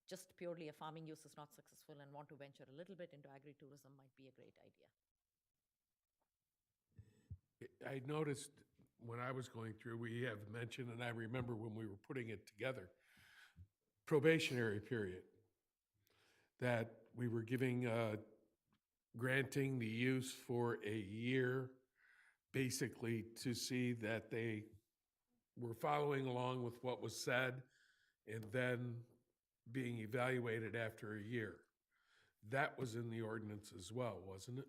just purely a farming use is not successful and want to venture a little bit into agritourism might be a great idea. I noticed when I was going through, we have mentioned, and I remember when we were putting it together, probationary period, that we were granting the use for a year, basically to see that they were following along with what was said, and then being evaluated after a year. That was in the ordinance as well, wasn't it?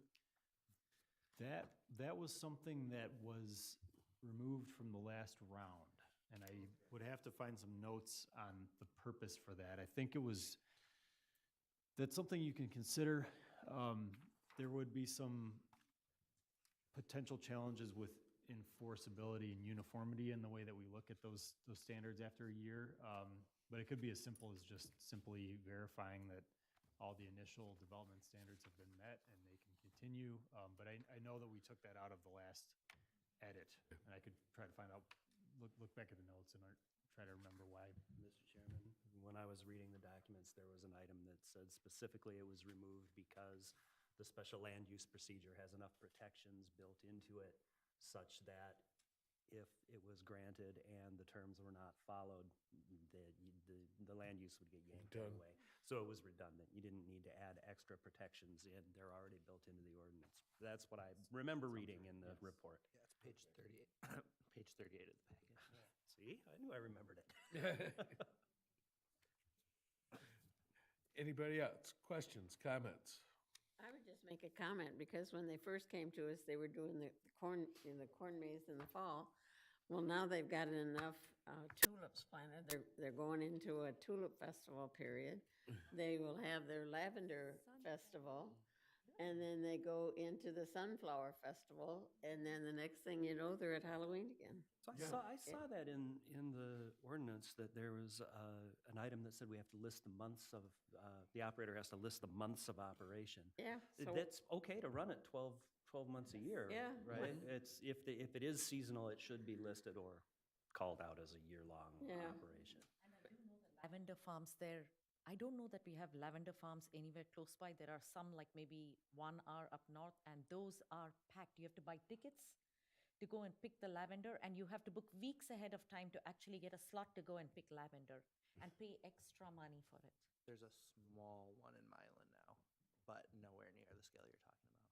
That was something that was removed from the last round, and I would have to find some notes on the purpose for that. I think that's something you can consider. There would be some potential challenges with enforceability and uniformity in the way that we look at those standards after a year. But it could be as simple as just simply verifying that all the initial development standards have been met and they can continue. But I know that we took that out of the last edit, and I could try to find out, look back at the notes and try to remember why. Mr. Chairman, when I was reading the documents, there was an item that said specifically it was removed because the special land use procedure has enough protections built into it such that if it was granted and the terms were not followed, the land use would get yanked Done. away. So it was redundant. You didn't need to add extra protections in. They're already built into the ordinance. That's what I remember reading in the report. Yeah, it's page 38. Page 38 of the packet. See, I knew I remembered it. Anybody else? Questions, comments? I would just make a comment, because when they first came to us, they were doing the corn, in the corn maze in the fall. Well, now they've got enough tulips planted. They're going into a tulip festival period. They will have their lavender festival, and then they go into the sunflower festival, and then the next thing you know, they're at Halloween again. So I saw that in the ordinance, that there was an item that said we have to list the months of, the operator has to list the months of operation. Yeah. So That's okay to run it 12 months a year, Yeah. right? It's, if it is seasonal, it should be listed or called out as a year-long Yeah. operation. Lavender farms there. I don't know that we have lavender farms anywhere close by. There are some like maybe 1 hour up north, and those are packed. You have to buy tickets to go and pick the lavender, and you have to book weeks ahead of time to actually get a slot to go and pick lavender and pay extra money for it. There's a small one in Milan now, but nowhere near the scale you're talking about.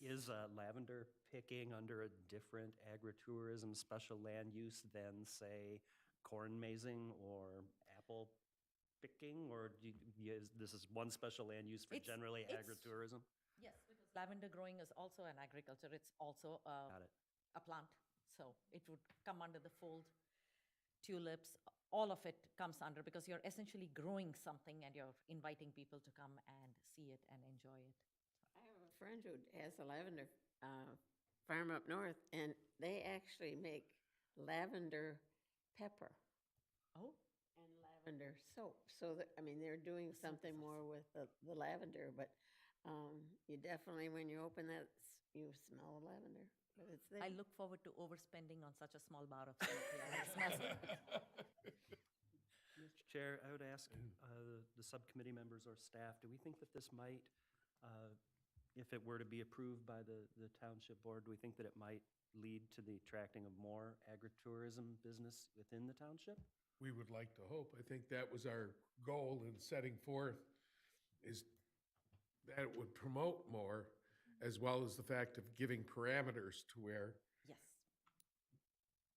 Is lavender picking under a different agritourism special land use than, say, corn mazing or apple picking? Or this is one special land use for It's- generally it's- agritourism? Yes, because lavender growing is also an agriculture. It's also Got it. a plant. So it would come under the fold. Tulips, all of it comes under, because you're essentially growing something and you're inviting people to come and see it and enjoy it. I have a friend who has a lavender farm up north, and they actually make lavender pepper Oh, and lavender soap. So, I mean, they're doing something more with the lavender, but you definitely, when you open that, you smell lavender, but it's there. I look forward to overspending on such a small bar of soap. Yeah, it smells good. Mr. Chair, I would ask the subcommittee members or staff, do we think that this might, if it were to be approved by the township board, do we think that it might lead to the attracting of more agritourism business within the township? We would like to hope. I think that was our goal in setting forth, is that it would promote more, as well as the fact of giving parameters to where, Yes.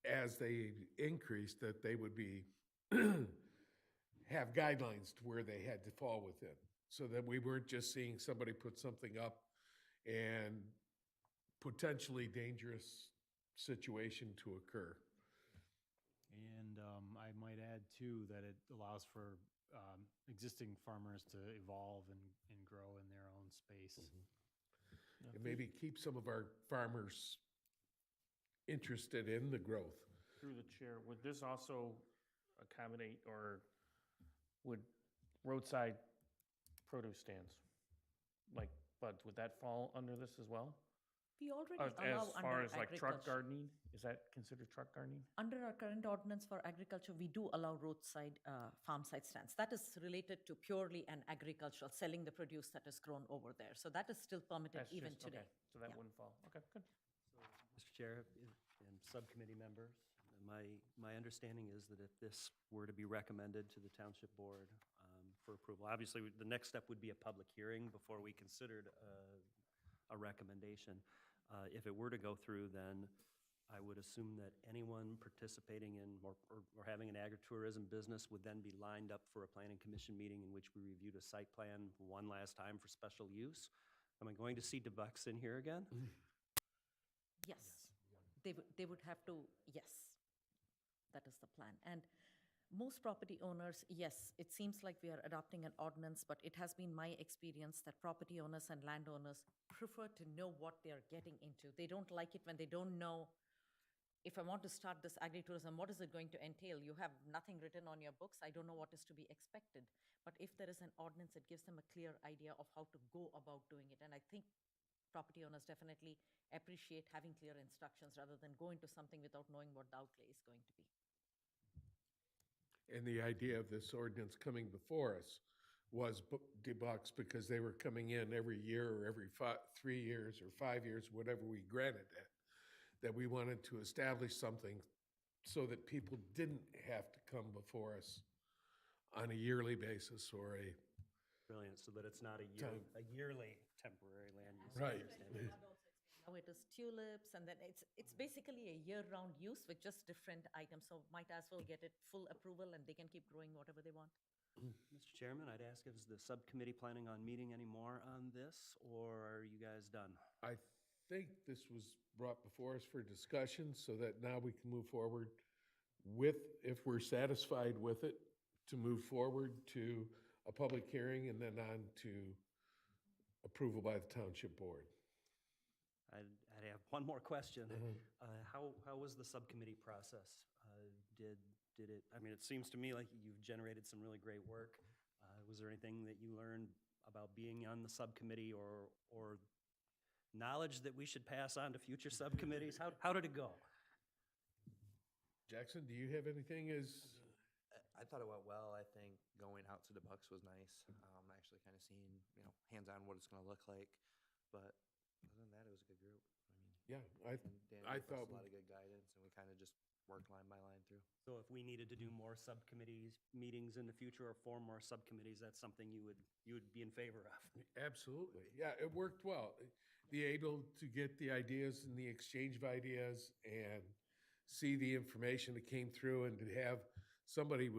as they increase, that they would be, have guidelines to where they had to fall within. So that we weren't just seeing somebody put something up and potentially dangerous situation to occur. And I might add too, that it allows for existing farmers to evolve and grow in their own space. And maybe keep some of our farmers interested in the growth. Through the chair, would this also accommodate, or would roadside produce stands, like buds, would that fall under this as well? We already As allow far under as like truck agriculture. gardening, is that considered truck gardening? Under our current ordinance for agriculture, we do allow roadside farm side stands. That is related to purely an agricultural, selling the produce that is grown over there. So that is still permitted That's even just- today. okay, so that Yeah. wouldn't fall, okay, good. Mr. Chair and subcommittee members, my understanding is that if this were to be recommended to the township board for approval, obviously, the next step would be a public hearing before we considered a recommendation. If it were to go through, then I would assume that anyone participating in or having an agritourism business would then be lined up for a planning commission meeting in which we reviewed a site plan one last time for special use. Am I going to see DeBucks in here again? Yes, they would have to, yes, that is the plan. And most property owners, yes, it seems like we are adopting an ordinance, but it has been my experience that property owners and landowners prefer to know what they are getting into. They don't like it when they don't know, if I want to start this agritourism, what is it going to entail? You have nothing written on your books, I don't know what is to be expected. But if there is an ordinance, it gives them a clear idea of how to go about doing it. And I think property owners definitely appreciate having clear instructions rather than go into something without knowing what the outlay is going to be. And the idea of this ordinance coming before us was debugs because they were coming in every year or every 3 years or 5 years, whatever we granted it, that we wanted to establish something so that people didn't have to come before us on a yearly basis or a, Brilliant, so that it's not a yearly temporary land use. I Right. understand. Now it is tulips, and then it's basically a year-round use with just different items, so might as well get it full approval and they can keep growing whatever they want. Mr. Chairman, I'd ask, is the subcommittee planning on meeting any more on this, or are you guys done? I think this was brought before us for discussion so that now we can move forward with, if we're satisfied with it, to move forward to a public hearing and then on to approval by the township board. I'd have one more question. How was the subcommittee process? Did it, I mean, it seems to me like you've generated some really great work. Was there anything that you learned about being on the subcommittee or knowledge that we should pass on to future subcommittees? How did it go? Jackson, do you have anything I thought it went well. I think going out to the Bucks was nice. Actually kind of seeing, hands-on what it's going to look like. But other than that, it was a good group. I mean, Yeah, and Dan I gave us thought a lot of good guidance, and we kind of just worked line by line through. So if we needed to do more subcommittees meetings in the future or form more subcommittees, that's something you would be in favor of? absolutely. Yeah, it worked well. Be able to get the ideas and the exchange of ideas and see the information that came through and to have somebody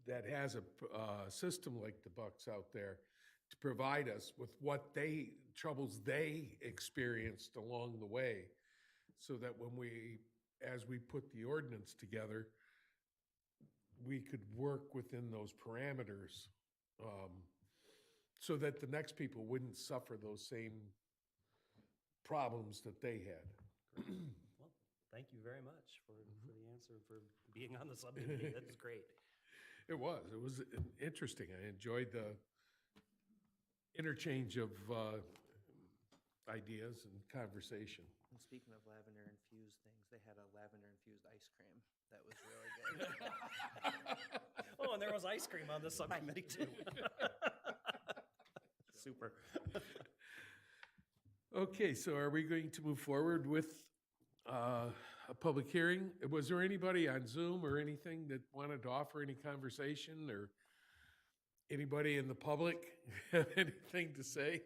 that has a system like the Bucks out there to provide us with what troubles they experienced along the way, so that as we put the ordinance together, we could work within those parameters, so that the next people wouldn't suffer those same problems that they had. Well, thank you very much for the answer, for being on the subcommittee. That's great. It was interesting. I enjoyed the interchange of ideas and conversation. And speaking of lavender-infused things, they had a lavender-infused ice cream that was really good. Oh, and there was ice cream on the subcommittee too. Super. Okay, so are we going to move forward with a public hearing? Was there anybody on Zoom or anything that wanted to offer any conversation, or anybody in the public have anything to say?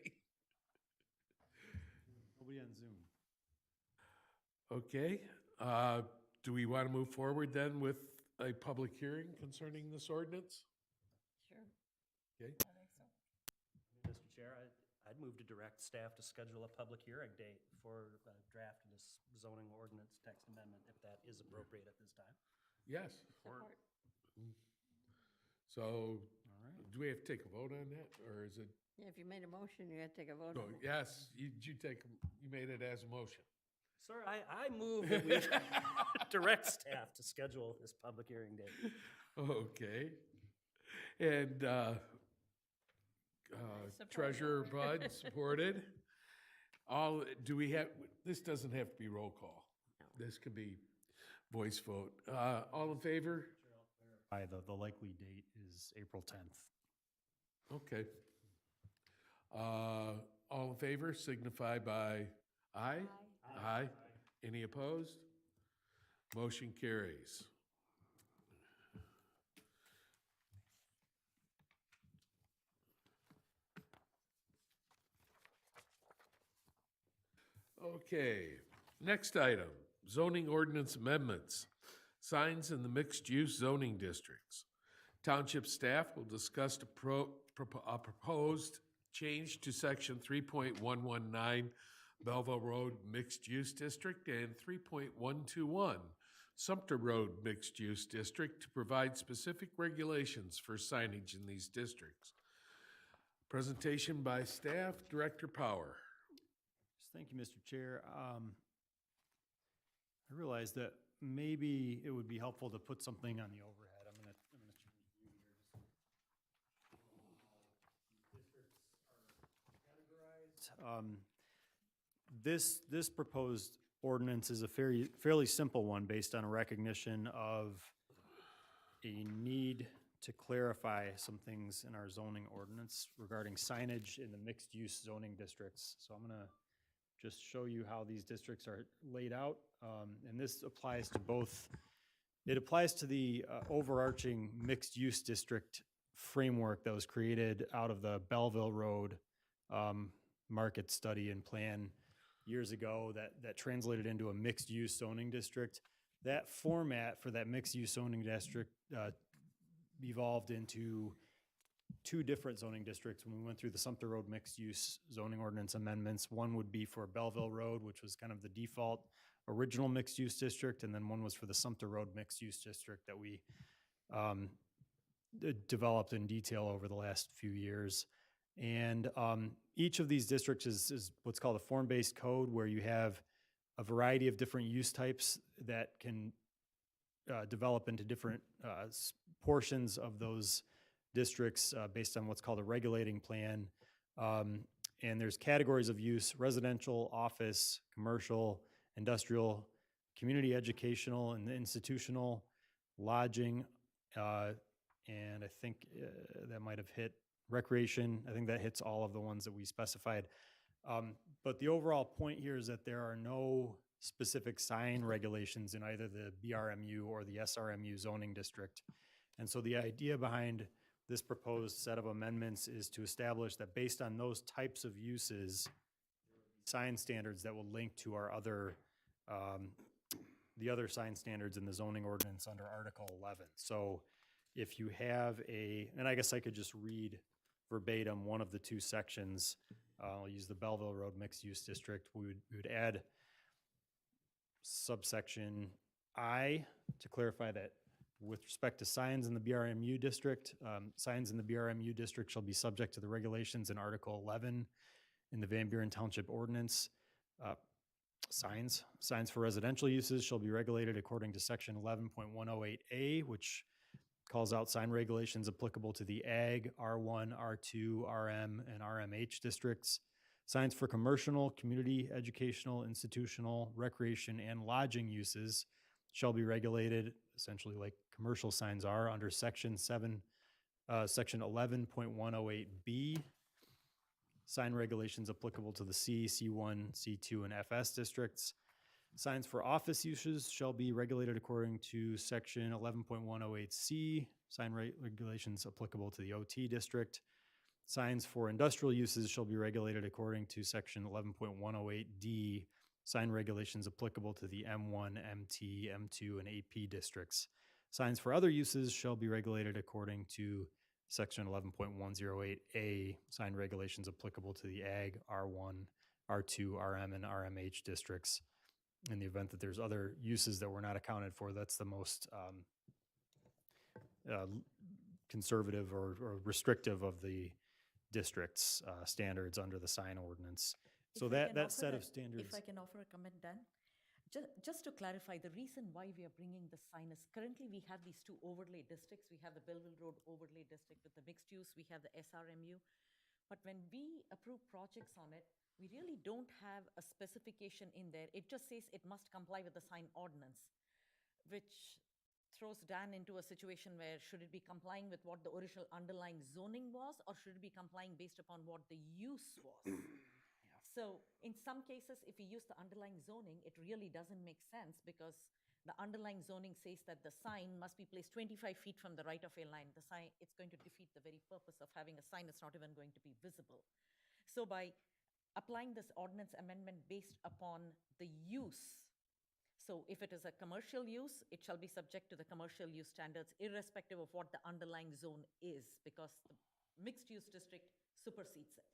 Nobody on Zoom. Okay, do we want to move forward then with a public hearing concerning this ordinance? Sure. Okay, Mr. Chair, I'd move to direct staff to schedule a public hearing date for draft of this zoning ordinance text amendment, if that is appropriate at this time. yes. Support. So, do we have to take a vote on that, or is it? Yeah, if you made a motion, you got to take a vote. No, on it. yes, you made it as a motion. Sir, I move that we direct staff to schedule this public hearing date. Okay. And Treasurer Bud supported. This doesn't have to be roll call. No. This could be voice vote. All in favor? The likely date is April 10th. Okay. All in favor signify by aye. Aye. Any opposed? Motion carries. Okay, next item, zoning ordinance amendments, signs in the mixed-use zoning districts. Township staff will discuss a proposed change to section 3.119 Belleville Road Mixed Use District, and 3.121 Sumter Road Mixed Use District to provide specific regulations for signage in these districts. Presentation by staff, Director Power. Thank you, Mr. Chair. I realize that maybe it would be helpful to put something on the overhead. I'm gonna change view here. This proposed ordinance is a fairly simple one based on a recognition of a need to clarify some things in our zoning ordinance regarding signage in the mixed-use zoning districts. So I'm gonna just show you how these districts are laid out. And this applies to both, it applies to the overarching mixed-use district framework that was created out of the Belleville Road market study and plan years ago that translated into a mixed-use zoning district. That format for that mixed-use zoning district evolved into two different zoning districts when we went through the Sumter Road mixed-use zoning ordinance amendments. One would be for Belleville Road, which was kind of the default original mixed-use district, and then one was for the Sumter Road mixed-use district that we developed in detail over the last few years. And each of these districts is what's called a form-based code, where you have a variety of different use types that can develop into different portions of those districts based on what's called a regulating plan. And there's categories of use: residential, office, commercial, industrial, community educational, and institutional, lodging, and I think that might have hit recreation. I think that hits all of the ones that we specified. But the overall point here is that there are no specific sign regulations in either the BRMU or the SRMU zoning district. And so the idea behind this proposed set of amendments is to establish that based on those types of uses, sign standards that will link to our other, the other sign standards in the zoning ordinance under Article 11. So if you have and I guess I could just read verbatim one of the two sections. I'll use the Belleville Road Mixed Use District. We would add subsection I to clarify that with respect to signs in the BRMU district, signs in the BRMU district shall be subject to the regulations in Article 11 in the Van Buren Township Ordinance. Signs for residential uses shall be regulated according to section 11.108A, which calls out sign regulations applicable to the Ag, R1, R2, RM, and RMH districts. Signs for commercial, community, educational, institutional, recreation, and lodging uses shall be regulated, essentially like commercial signs are, under section 11.108B. Sign regulations applicable to the C, C1, C2, and FS districts. Signs for office uses shall be regulated according to section 11.108C. Sign regulations applicable to the OT district. Signs for industrial uses shall be regulated according to section 11.108D. Sign regulations applicable to the M1, MT, M2, and AP districts. Signs for other uses shall be regulated according to section 11.108A. Sign regulations applicable to the Ag, R1, R2, RM, and RMH districts. In the event that there's other uses that were not accounted for, that's the most conservative or restrictive of the district's standards under the sign ordinance. So that set of standards. If I can offer a comment, Dan? Just to clarify, the reason why we are bringing the sign is currently we have these two overlay districts. We have the Belleville Road overlay district with the mixed use. We have the SRMU. But when we approve projects on it, we really don't have a specification in there. It just says it must comply with the sign ordinance, which throws Dan into a situation where should it be complying with what the original underlying zoning was, or should it be complying based upon what the use was? So in some cases, if we use the underlying zoning, it really doesn't make sense because the underlying zoning says that the sign must be placed 25 feet from the right-of-way line. The sign, it's going to defeat the very purpose of having a sign that's not even going to be visible. So by applying this ordinance amendment based upon the use, so if it is a commercial use, it shall be subject to the commercial use standards irrespective of what the underlying zone is, because the mixed use district supersedes it.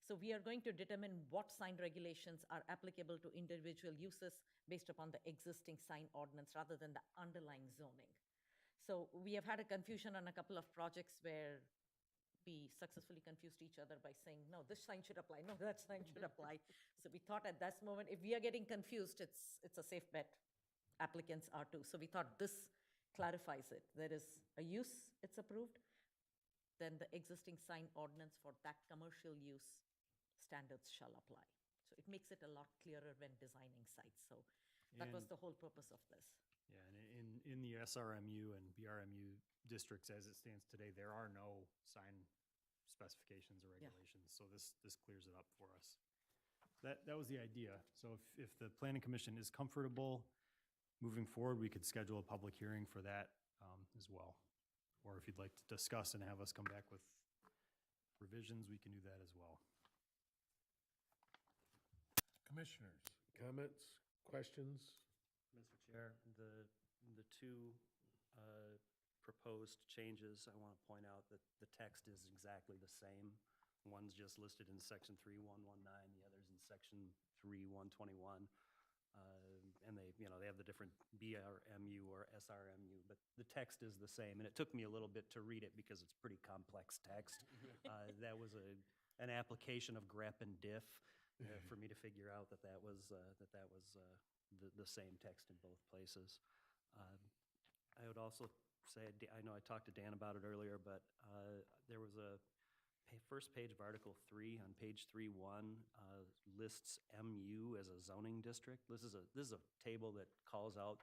So we are going to determine what sign regulations are applicable to individual uses based upon the existing sign ordinance rather than the underlying zoning. So we have had a confusion on a couple of projects where we successfully confused each other by saying, no, this sign should apply, no, that sign should apply. So we thought at that moment, if we are getting confused, it's a safe bet. Applicants are too. So we thought this clarifies it. There is a use, it's approved, then the existing sign ordinance for that commercial use standards shall apply. So it makes it a lot clearer when designing sites. So that was And- the whole purpose of this. Yeah, and in the SRMU and BRMU districts as it stands today, there are no sign specifications or Yeah. regulations, so this clears it up for us. That was the idea. So if the planning commission is comfortable moving forward, we could schedule a public hearing for that as well. Or if you'd like to discuss and have us come back with revisions, we can do that as well. Commissioners, comments, questions? Mr. Chair, the two proposed changes, I want to point out that the text is exactly the same. One's just listed in section 3119, the other's in section 3121. And they have the different BRMU or SRMU, but the text is the same. And it took me a little bit to read it because it's pretty complex text. That was an application of grep and diff for me to figure out that was the same text in both places. I would also say, I know I talked to Dan about it earlier, but there was a first page of Article 3 on page 3.1 lists MU as a zoning district. This is a table that calls out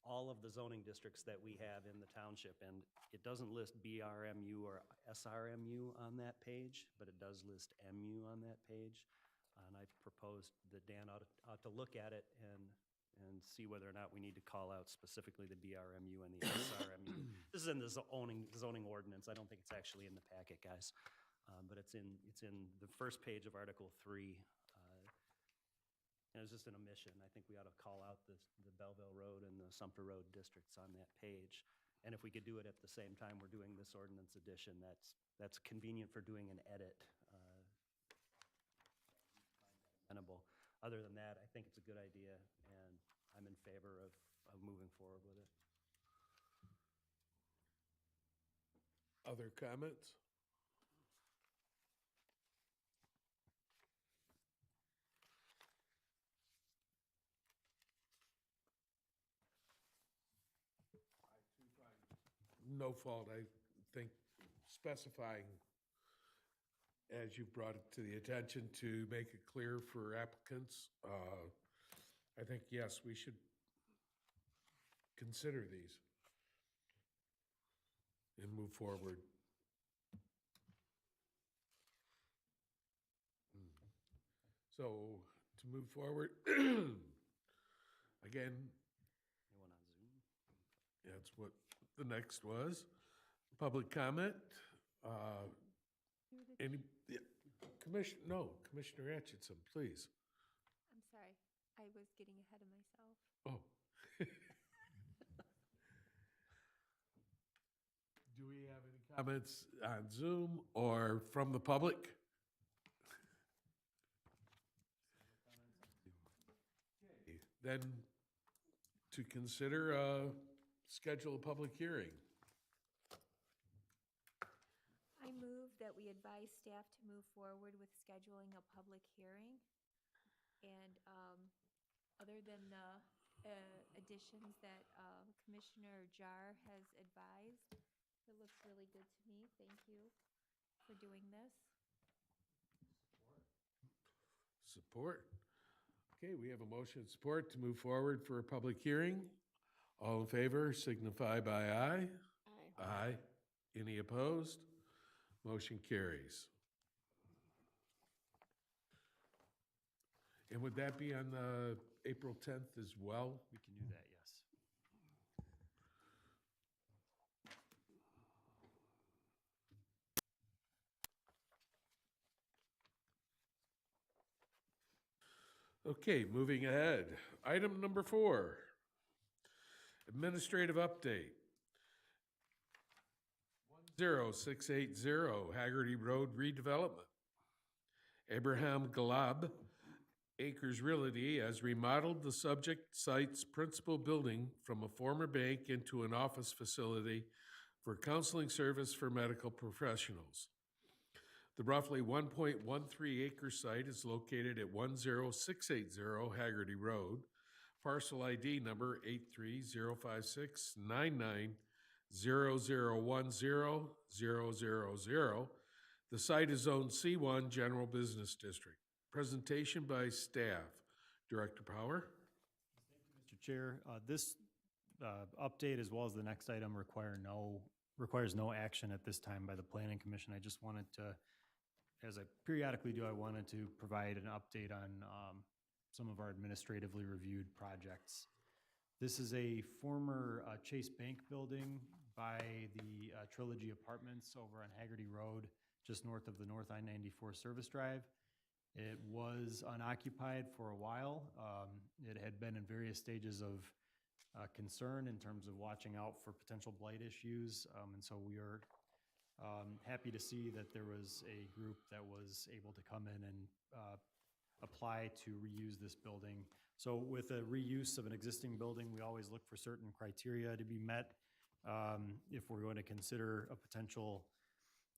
all of the zoning districts that we have in the township, and it doesn't list BRMU or SRMU on that page, but it does list MU on that page. And I proposed that Dan ought to look at it and see whether or not we need to call out specifically the BRMU and the SRMU. This is in the zoning ordinance. I don't think it's actually in the packet, guys. But it's in the first page of Article 3. And it's just an omission. I think we ought to call out the Belleville Road and the Sumter Road districts on that page. And if we could do it at the same time we're doing this ordinance edition, that's convenient for doing an edit. Other than that, I think it's a good idea, and I'm in favor of moving forward with it. Other comments? No fault, I think specifying, as you brought it to the attention, to make it clear for applicants, I think, yes, we should consider these and move forward. So, to move forward, again, Anyone on Zoom? that's what the next was. Public comment. Any, yeah, Commissioner Atchison, please. I'm sorry, I was getting ahead of myself. Oh. Do we have any comments on Zoom or from the public? Okay, then to consider, schedule a public hearing. I move that we advise staff to move forward with scheduling a public hearing. And other than the additions that Commissioner Jar has advised, it looks really good to me. Thank you for doing this. Support. Okay, we have a motion and support to move forward for a public hearing. All in favor signify by aye. Aye. Aye. Any opposed? Motion carries. And would that be on April 10th as well? We can do that, yes. Okay, moving ahead. Item number 4, administrative update. 10680 Haggerty Road redevelopment. Abraham Galab Acres Realty has remodeled the subject site's principal building from a former bank into an office facility for counseling service for medical professionals. The roughly 1.13 acre site is located at 10680 Haggerty Road, parcel ID number 8305699001000. The site is zoned C1 General Business District. Presentation by staff. Director Power? Mr. Chair, this update as well as the next item requires no action at this time by the Planning Commission. I just wanted to, as I periodically do, I wanted to provide an update on some of our administratively reviewed projects. This is a former Chase Bank building by the Trilogy Apartments over on Haggerty Road, just north of the North I-94 Service Drive. It was unoccupied for a while. It had been in various stages of concern in terms of watching out for potential blight issues. And so we are happy to see that there was a group that was able to come in and apply to reuse this building. So with a reuse of an existing building, we always look for certain criteria to be met if we're going to consider a potential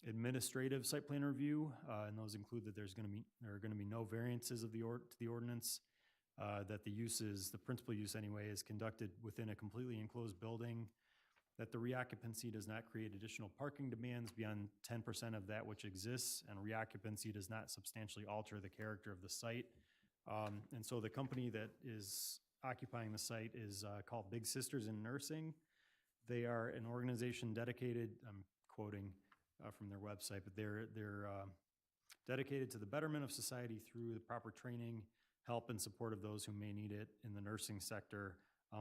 administrative site plan review, and those include that there are going to be no variances of to the ordinance, that the principal use anyway, is conducted within a completely enclosed building, that the reoccupancy does not create additional parking demands beyond 10% of that which exists, and reoccupancy does not substantially alter the character of the site. And so the company that is occupying the site is called Big Sisters in Nursing. They are an organization dedicated, I'm quoting from their website, but they're dedicated to the betterment of society through the proper training, help, and support of those who may need it in the nursing sector.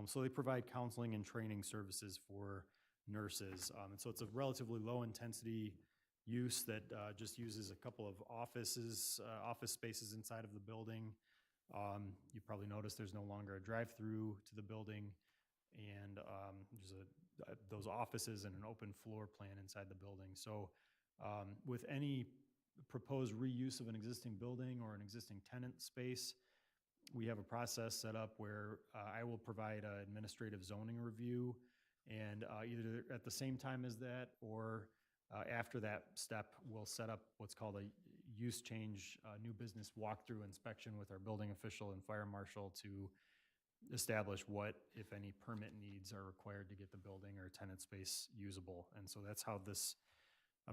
So they provide counseling and training services for nurses. And so it's a relatively low intensity use that just uses a couple of office spaces inside of the building. You probably noticed there's no longer a drive-through to the building, and there's those offices and an open floor plan inside the building. So with any proposed reuse of an existing building or an existing tenant space, we have a process set up where I will provide an administrative zoning review, and either at the same time as that or after that step, we'll set up what's called a use change new business walkthrough inspection with our building official and fire marshal to establish what, if any, permit needs are required to get the building or tenant space usable. And so that's how this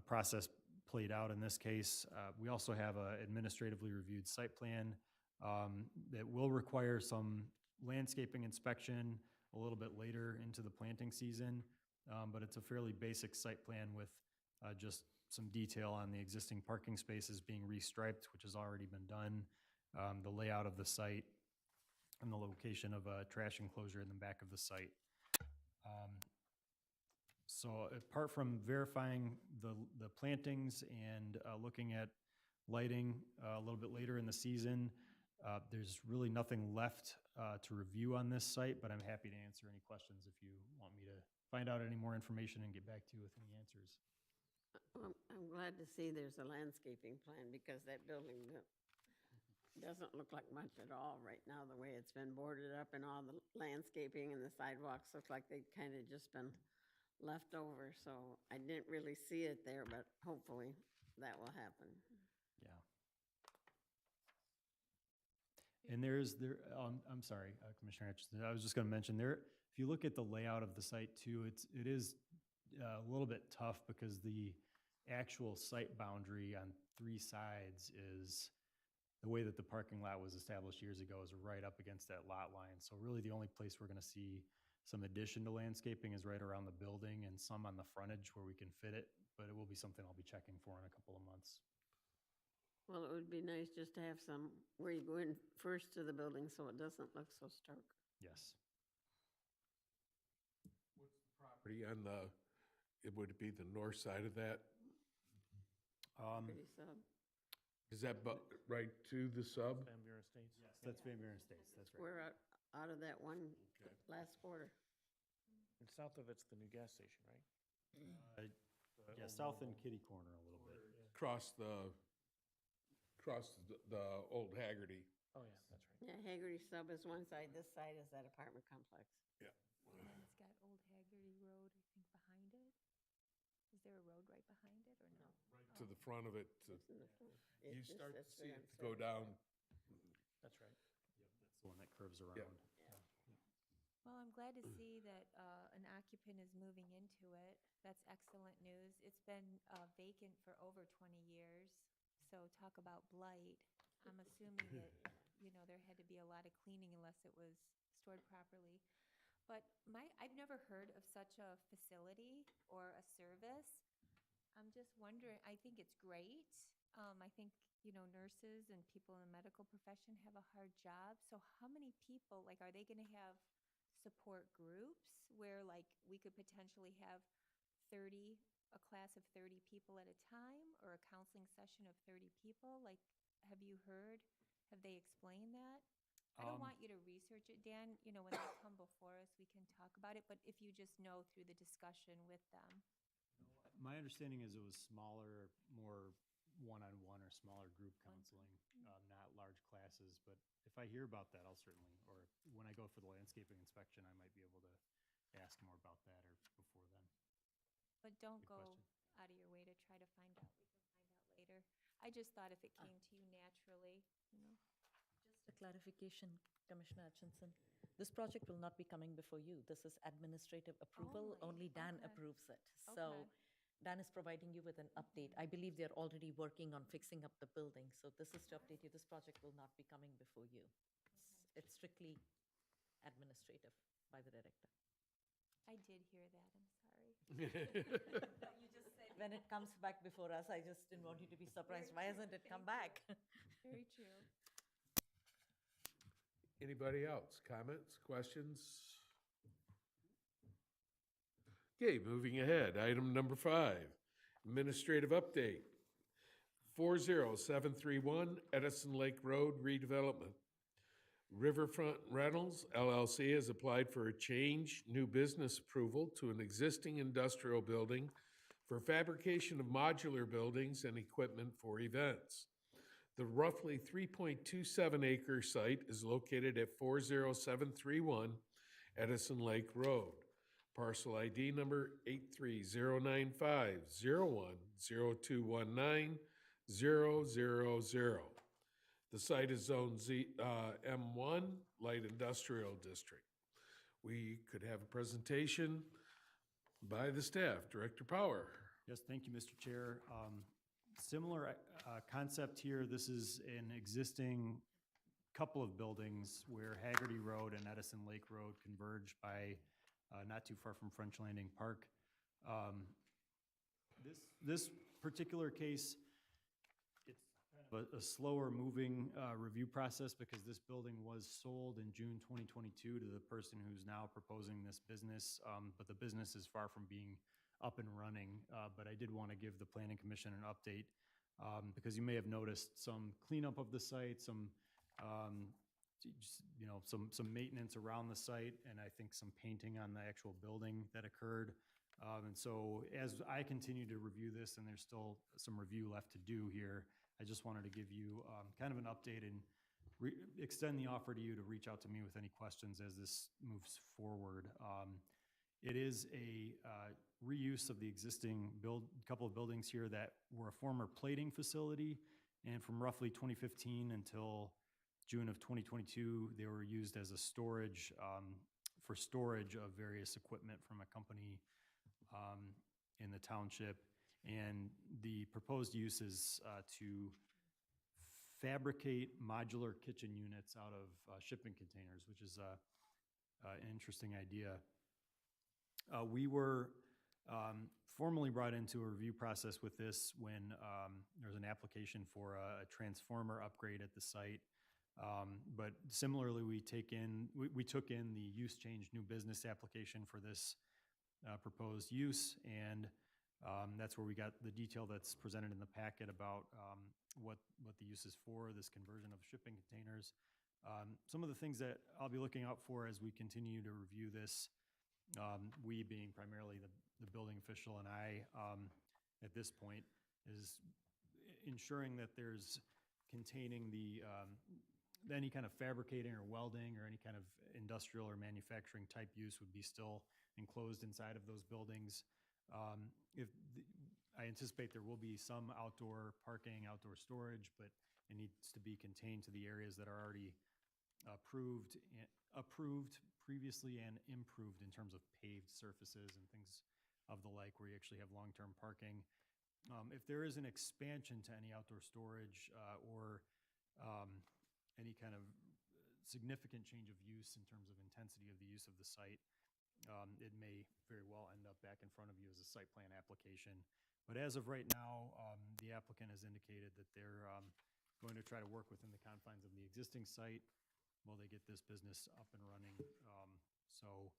process played out in this case. We also have an administratively reviewed site plan that will require some landscaping inspection a little bit later into the planting season, but it's a fairly basic site plan with just some detail on the existing parking spaces being restriped, which has already been done, the layout of the site, and the location of a trash enclosure in the back of the site. So apart from verifying the plantings and looking at lighting a little bit later in the season, there's really nothing left to review on this site, but I'm happy to answer any questions if you want me to find out any more information and get back to you with any answers. Well, I'm glad to see there's a landscaping plan, because that building doesn't look like much at all right now, the way it's been boarded up, and all the landscaping and the sidewalks look like they've kind of just been left over. So I didn't really see it there, but hopefully that will happen. Yeah. And I'm sorry, Commissioner Atchison, I was just going to mention there, if you look at the layout of the site too, it is a little bit tough because the actual site boundary on three sides is, the way that the parking lot was established years ago is right up against that lot line. So really the only place we're going to see some addition to landscaping is right around the building and some on the frontage where we can fit it, but it will be something I'll be checking for in a couple of months. Well, it would be nice just to have some where you go in first to the building so it doesn't look so stark. Yes. What's the property on it would be the north side of that? Pretty sub. Is that right to the sub? Van Buren Estates. Yes, that's Van Buren Estates, that's right. We're out of that one last quarter. And south of it's the new gas station, right? Yeah, south and Kitty Corner a little bit. Across across the old Haggerty. Oh, yeah, that's right. Yeah, Haggerty Sub is one side, this side is that apartment complex. Yeah. And then it's got Old Haggerty Road, I think, behind it. Is there a road right behind it, or no? To the front of it, It's in the front. you It just start to sits see there it on go Service down. Road. That's right. That's the one that curves around. Well, I'm glad to see that an occupant is moving into it. That's excellent news. It's been vacant for over 20 years, so talk about blight. I'm assuming that, there had to be a lot of cleaning unless it was stored properly. But I've never heard of such a facility or a service. I'm just wondering, I think it's great. I think, nurses and people in the medical profession have a hard job. So how many people, are they going to have support groups where we could potentially have a class of 30 people at a time, or a counseling session of 30 people? Have you heard? Have they explained that? I don't want you to research it, Dan. When they come before us, we can talk about it, but if you just know through the discussion with them. My understanding is it was smaller, more one-on-one or smaller group counseling, not large classes. But if I hear about that, I'll certainly, or when I go for the landscaping inspection, I might be able to ask more about that or before then. But don't Good go question. out of your way to try to find out. We can find out later. I just thought if it came to you naturally. Just a clarification, Commissioner Hutchinson. This project will not be coming before you. This is administrative approval. Only, Only Dan okay. approves it. Okay. So Dan is providing you with an update. I believe they're already working on fixing up the building. So this is to update you. This project will not be coming before you. It's strictly administrative by the director. I did hear that, I'm sorry. You just said when it comes back before us, I just didn't want you to be surprised. Why hasn't it come back? Very true. Anybody else? Comments, questions? Okay, moving ahead. Item number 5, administrative update. 40731 Edison Lake Road redevelopment. Riverfront Rentals LLC has applied for a change new business approval to an existing industrial building for fabrication of modular buildings and equipment for events. The roughly 3.27 acre site is located at 40731 Edison Lake Road. Parcel ID number 8309501021900. The site is Zone M1, Light Industrial District. We could have a presentation by the staff. Director Power. Yes, thank you, Mr. Chair. Similar concept here. This is an existing couple of buildings where Haggerty Road and Edison Lake Road converge by not too far from French Landing Park. This particular case, it's kind of a slower moving review process because this building was sold in June 2022 to the person who's now proposing this business, but the business is far from being up and running. But I did want to give the Planning Commission an update because you may have noticed some cleanup of the site, some some maintenance around the site, and I think some painting on the actual building that occurred. And so as I continue to review this, and there's still some review left to do here, I just wanted to give you kind of an update and extend the offer to you to reach out to me with any questions as this moves forward. It is a reuse of the existing couple of buildings here that were a former plating facility, and from roughly 2015 until June of 2022, they were used as a storage, for storage of various equipment from a company in the township. And the proposed use is to fabricate modular kitchen units out of shipping containers, which is an interesting idea. We were formally brought into a review process with this when there was an application for a transformer upgrade at the site. But similarly, we took in the use change new business application for this proposed use, and that's where we got the detail that's presented in the packet about what the use is for, this conversion of shipping containers. Some of the things that I'll be looking out for as we continue to review this, we being primarily the building official and I at this point, is ensuring that there's containing any kind of fabricating or welding or any kind of industrial or manufacturing type use would be still enclosed inside of those buildings. I anticipate there will be some outdoor parking, outdoor storage, but it needs to be contained to the areas that are already approved previously and improved in terms of paved surfaces and things of the like, where you actually have long-term parking. If there is an expansion to any outdoor storage or any kind of significant change of use in terms of intensity of the use of the site, it may very well end up back in front of you as a site plan application. But as of right now, the applicant has indicated that they're going to try to work within the confines of the existing site while they get this business up and running. So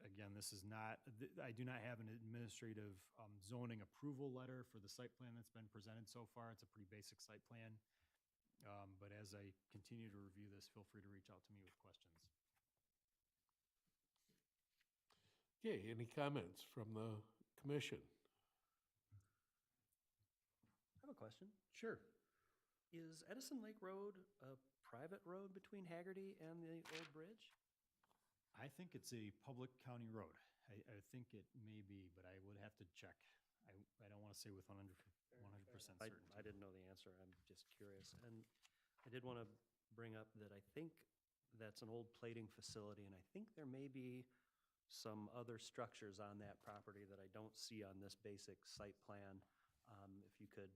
again, this is not, I do not have an administrative zoning approval letter for the site plan that's been presented so far. It's a pretty basic site plan. But as I continue to review this, feel free to reach out to me with questions. Okay, any comments from the commission? I have a question. Sure. Is Edison Lake Road a private road between Haggerty and the old bridge? I think it's a public county road. I think it may be, but I would have to check. I don't want to say with 100% certainty. I didn't know the answer. I'm just curious. And I did want to bring up that I think that's an old plating facility, and I think there may be some other structures on that property that I don't see on this basic site plan. If you could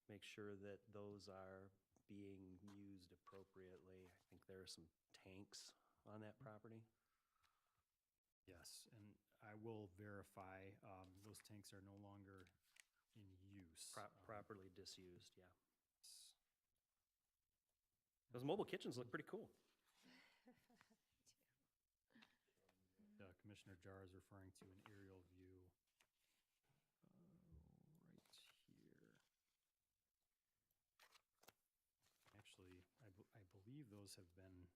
make sure that those are being used appropriately. I think there are some tanks on that property. Yes, and I will verify those tanks are no longer in use. Properly disused, yeah. Those mobile kitchens look pretty cool. Commissioner Jar is referring to an aerial view right here. Actually, I believe those have been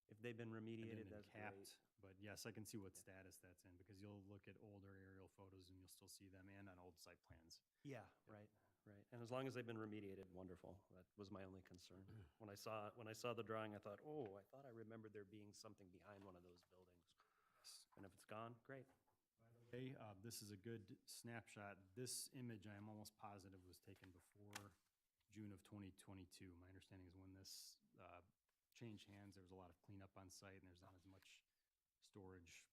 If they've been remediated, been that's capped. great. But yes, I can see what status that's in, because you'll look at older aerial photos and you'll still see them and on old site plans. Yeah, right. And as long as they've been remediated, wonderful. That was my only concern. When I saw the drawing, I thought, oh, I thought I remembered there being something behind one of those buildings. And if it's gone, great. Okay, this is a good snapshot. This image, I am almost positive, was taken before June of 2022. My understanding is when this changed hands, there was a lot of cleanup on site, and there's not as much storage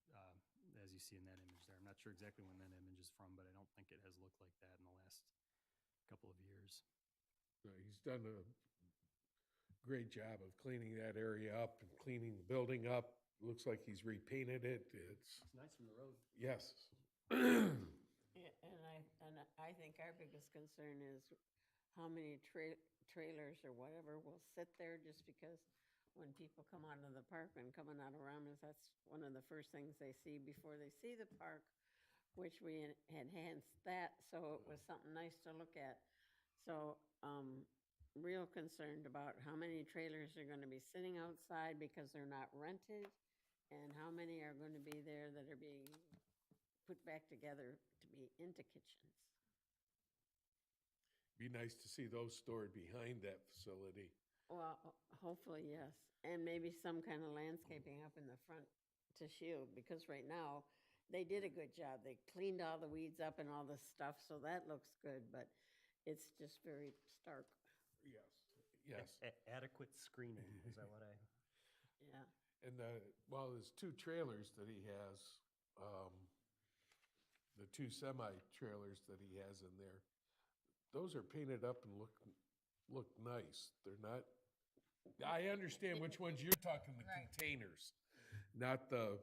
as you see in that image there. I'm not sure exactly when that image is from, but I don't think it has looked like that in the last couple of years. He's done a great job of cleaning that area up and cleaning the building up. Looks like he's repainted it. It's nice from the road. yes. Yeah, and I think our biggest concern is how many trailers or whatever will sit there, just because when people come out of the park and coming out of Ramos, that's one of the first things they see before they see the park, which we enhanced that, so it was something nice to look at. So, real concerned about how many trailers are gonna be sitting outside because they're not rented, and how many are gonna be there that are being put back together to be into kitchens. Be nice to see those stored behind that facility. Well, hopefully, yes, and maybe some kind of landscaping up in the front to shield, because right now, they did a good job. They cleaned all the weeds up and all the stuff, so that looks good, but it's just very stark. Yes. Adequate screening, is that what I? Yeah. And well, there's two trailers that he has, the two semi-trailers that he has in there. Those are painted up and look nice. They're not, I understand which ones you're talking, the Right. containers, not the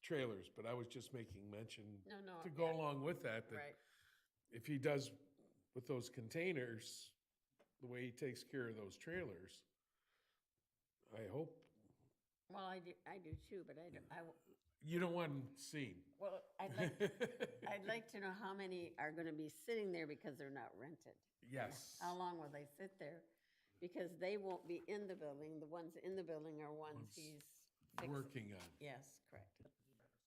trailers, but I was just making mention No, to go yeah. along with that, that Right. if he does with those containers, the way he takes care of those trailers, I hope, Well, I do too, but you don't want them seen. well, I'd like to know how many are gonna be sitting there because they're not rented. Yes. How long will they sit there? Because they won't be in the building. The ones in the building are ones Ones he's fixing. Working on. Yes, correct.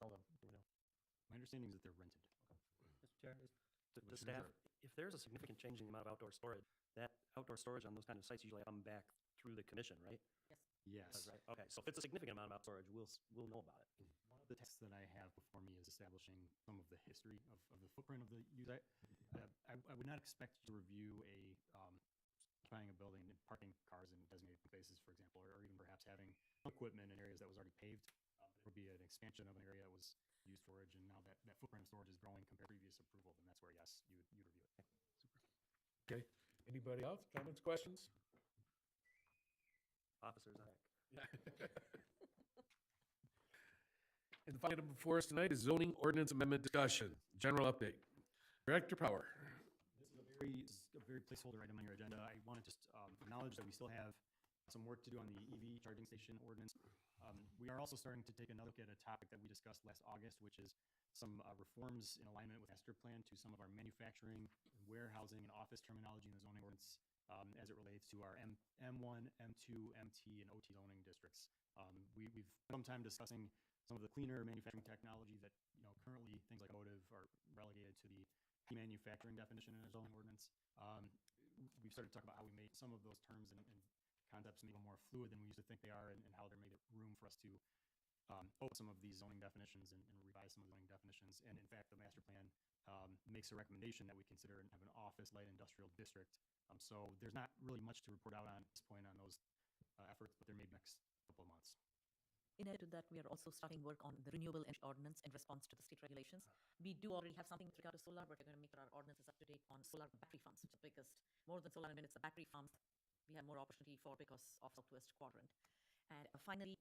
My understanding is that they're rented. Mr. Chair, the Commissioner staff, Jarrett. if there's a significant change in the amount of outdoor storage, that outdoor storage on those kind of sites usually come back through the commission, right? Yes. Right, okay, so if it's a significant amount of outdoor storage, we'll know about it. One of the texts that I have before me is establishing some of the history of the footprint of the use. I would not expect you to review occupying a building and parking cars in designated spaces, for example, or even perhaps having equipment in areas that was already paved. There would be an expansion of an area that was used storage, and now that footprint of storage is growing compared to previous approval, then that's where, yes, you review it. Okay, anybody else? Comments, questions? Officers on deck. And the final item before us tonight is zoning ordinance amendment discussion. General update. Director Power. This is a very placeholder item on your agenda. I want to just acknowledge that we still have some work to do on the EV charging station ordinance. We are also starting to take another look at a topic that we discussed last August, which is some reforms in alignment with master plan to some of our manufacturing, warehousing, and office terminology in the zoning ordinance as it relates to our M1, M2, MT, and OT zoning districts. We've spent some time discussing some of the cleaner manufacturing technology that, currently things like automotive are relegated to the manufacturing definition in a zoning ordinance. We've started to talk about how we made some of those terms and concepts maybe more fluid than we used to think they are, and how there made room for us to open some of these zoning definitions and revise some of the zoning definitions. And in fact, the master plan makes a recommendation that we consider and have an office light industrial district. So there's not really much to report out on at this point on those efforts, but there may be next couple of months. In addition to that, we are also starting work on the renewable energy ordinance in response to the state regulations. We do already have something with regard to solar, but we're going to make sure our ordinances up to date on solar battery farms, which is the biggest, more than solar and wind, it's the battery farms we have more opportunity for because of Southwest Quadrant. And finally,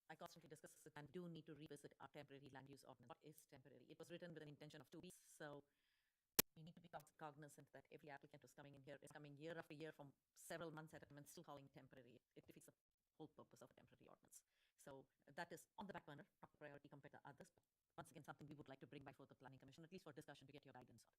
I constantly discuss this and do need to revisit our temporary land use ordinance. What is temporary? It was written with an intention of 2 weeks, so we need to be cognizant that every applicant who's coming in here is coming year after year from several months at a time and still calling temporary. It defeats the whole purpose of a temporary ordinance. So that is on the back burner, not a priority compared to others. But once again, something we would like to bring before the Planning Commission, at least for discussion, to get your guidance on.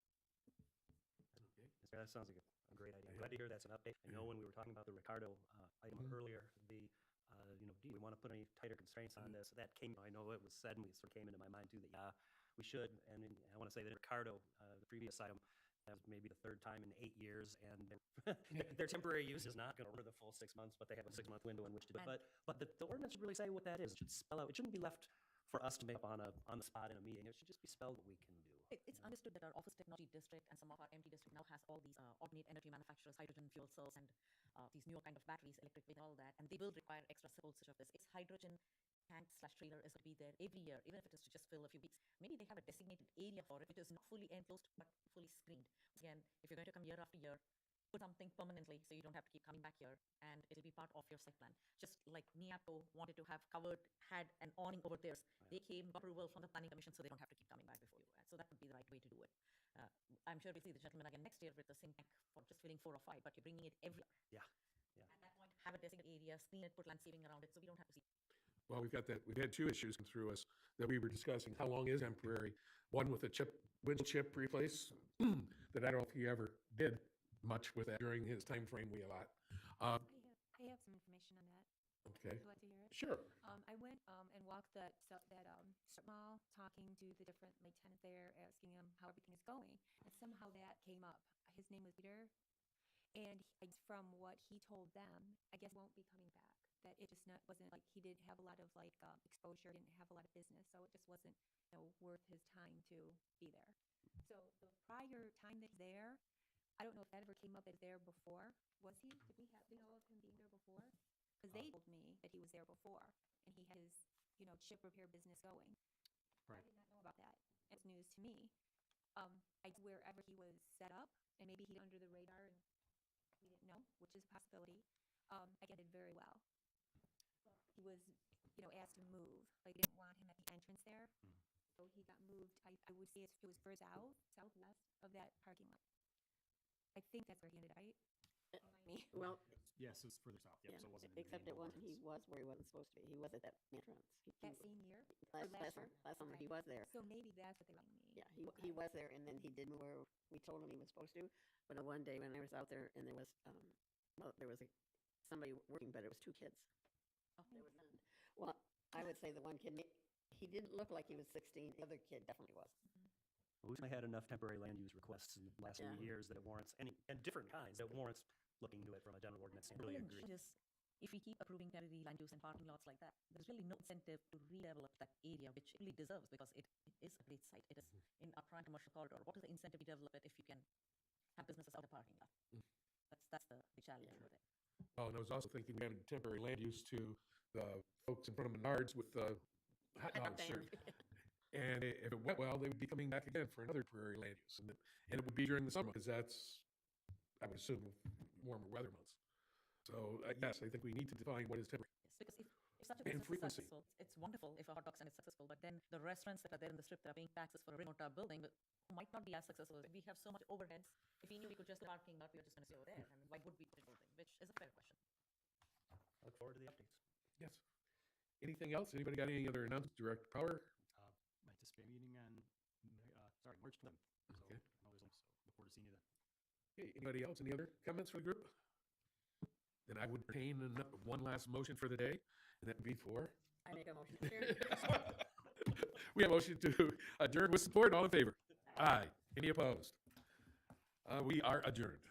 That sounds like a great idea. Glad to hear that's an update. I know when we were talking about the Ricardo item earlier, do we want to put any tighter constraints on this? That came, I know it was said, and it sort of came into my mind too, that we should. And I want to say that Ricardo, the previous item, that was maybe the third time in 8 years, and their temporary use is not going to cover the full 6 months, but they have a 6-month window in which to do it. But the ordinance should really say what that is. It should spell out. It shouldn't be left for us to make up on the spot in a meeting. It should just be spelled what we can do. It's understood that our office technology district and some of our MT district now has all these alternate energy manufacturers, hydrogen fuel cells, and these newer kind of batteries, electric with all that, and they will require extra support such of this. Its hydrogen tank/trailer is to be there every year, even if it is to just fill a few weeks. Maybe they have a designated area for it, which is not fully enclosed but fully screened. Again, if you're going to come year after year, put something permanently so you don't have to keep coming back here, and it'll be part of your site plan. Just like NIAPCO wanted to have had an awning over theirs. They came, got approval from the Planning Commission, so they don't have to keep coming back before you. So that would be the right way to do it. I'm sure we'll see the gentleman again next year with the same tank for just filling 4 or 5, but you're bringing it every year. Yeah. At that point, have a designated area, screen it, put landscaping around it, so we don't have to see. Well, we've got that. We've had 2 issues come through us that we were discussing. How long is temporary? One with a windshield chip replace that I don't know if he ever did much with that during his time frame we allot. I have some information on that. Okay. Would you like to hear it? Sure. I went and walked that strip mall, talking to the different tenants there, asking them how everything is going, and somehow that came up. His name was Peter, and from what he told them, I guess won't be coming back. That it just wasn't like he didn't have a lot of exposure, didn't have a lot of business, so it just wasn't worth his time to be there. So the prior time that he's there, I don't know if that ever came up as there before. Was he? Did we know of him being there before? Because they told me that he was there before, and he had his, chip repair business going. Right. I did not know about that. It's news to me. Wherever he was set up, and maybe he under the radar, and we didn't know, which is a possibility. I did very well. He was, asked to move. They didn't want him at the entrance there, so he got moved. I would say it was further southwest of that parking lot. I think that's where he ended, right? Remind me. Well, Yes, it was further south. Yep, yeah, so it wasn't. in the except main it wasn't, he ordinance. was where he wasn't supposed to be. He was at that entrance. That same year? Last last summer, year? last summer, Okay. he was there. So maybe that's what they were telling me. Yeah, he was there, and then he did move where we told him he was supposed to. But one day when I was out there, and there was, somebody working, but it was 2 kids. There was none. Well, I would say the one kid, he didn't look like he was 16. The other kid definitely was. We've only had enough temporary land use requests in the last few Yeah. years that it warrants and different kinds, that warrants looking into it from a general ordinance standpoint. Really agree. Just, if we keep approving temporary land use and parking lots like that, there's really no incentive to redevelop that area, which it really deserves because it is a great site. It is in our prime commercial corridor. What is the incentive to develop it if you can have businesses out of the parking lot? That's the challenge with it. Oh, and I was also thinking we added temporary land use to the folks in front of Menards with the hot dog Thank shirt. And if it went well, they would be coming back again for another temporary land use. And it would be during the summer, because that's, I would assume, warmer weather months. So, yes, I think we need to define what is temporary. Yes, because if such a And business is frequency. successful, it's wonderful if a hot dog stand is successful, but then the restaurants that are there in the strip that are paying taxes for a remote building might not be as successful. We have so much overheads. If we knew we could just parking lot, we were just going to stay over there. I mean, why would we put it building? Which is a fair question. I look forward to the updates. Yes. Anything else? Anybody got any other announcements? Direct Power? I anticipate meeting on, March 11th. So, Okay. so look forward to seeing you then. Okay, anybody else? Any other comments for the group? Then I would entertain one last motion for the day, and that would be for. I make a motion to adjourn. We have a motion to adjourn with support. All in favor? Aye. Any opposed? We are adjourned.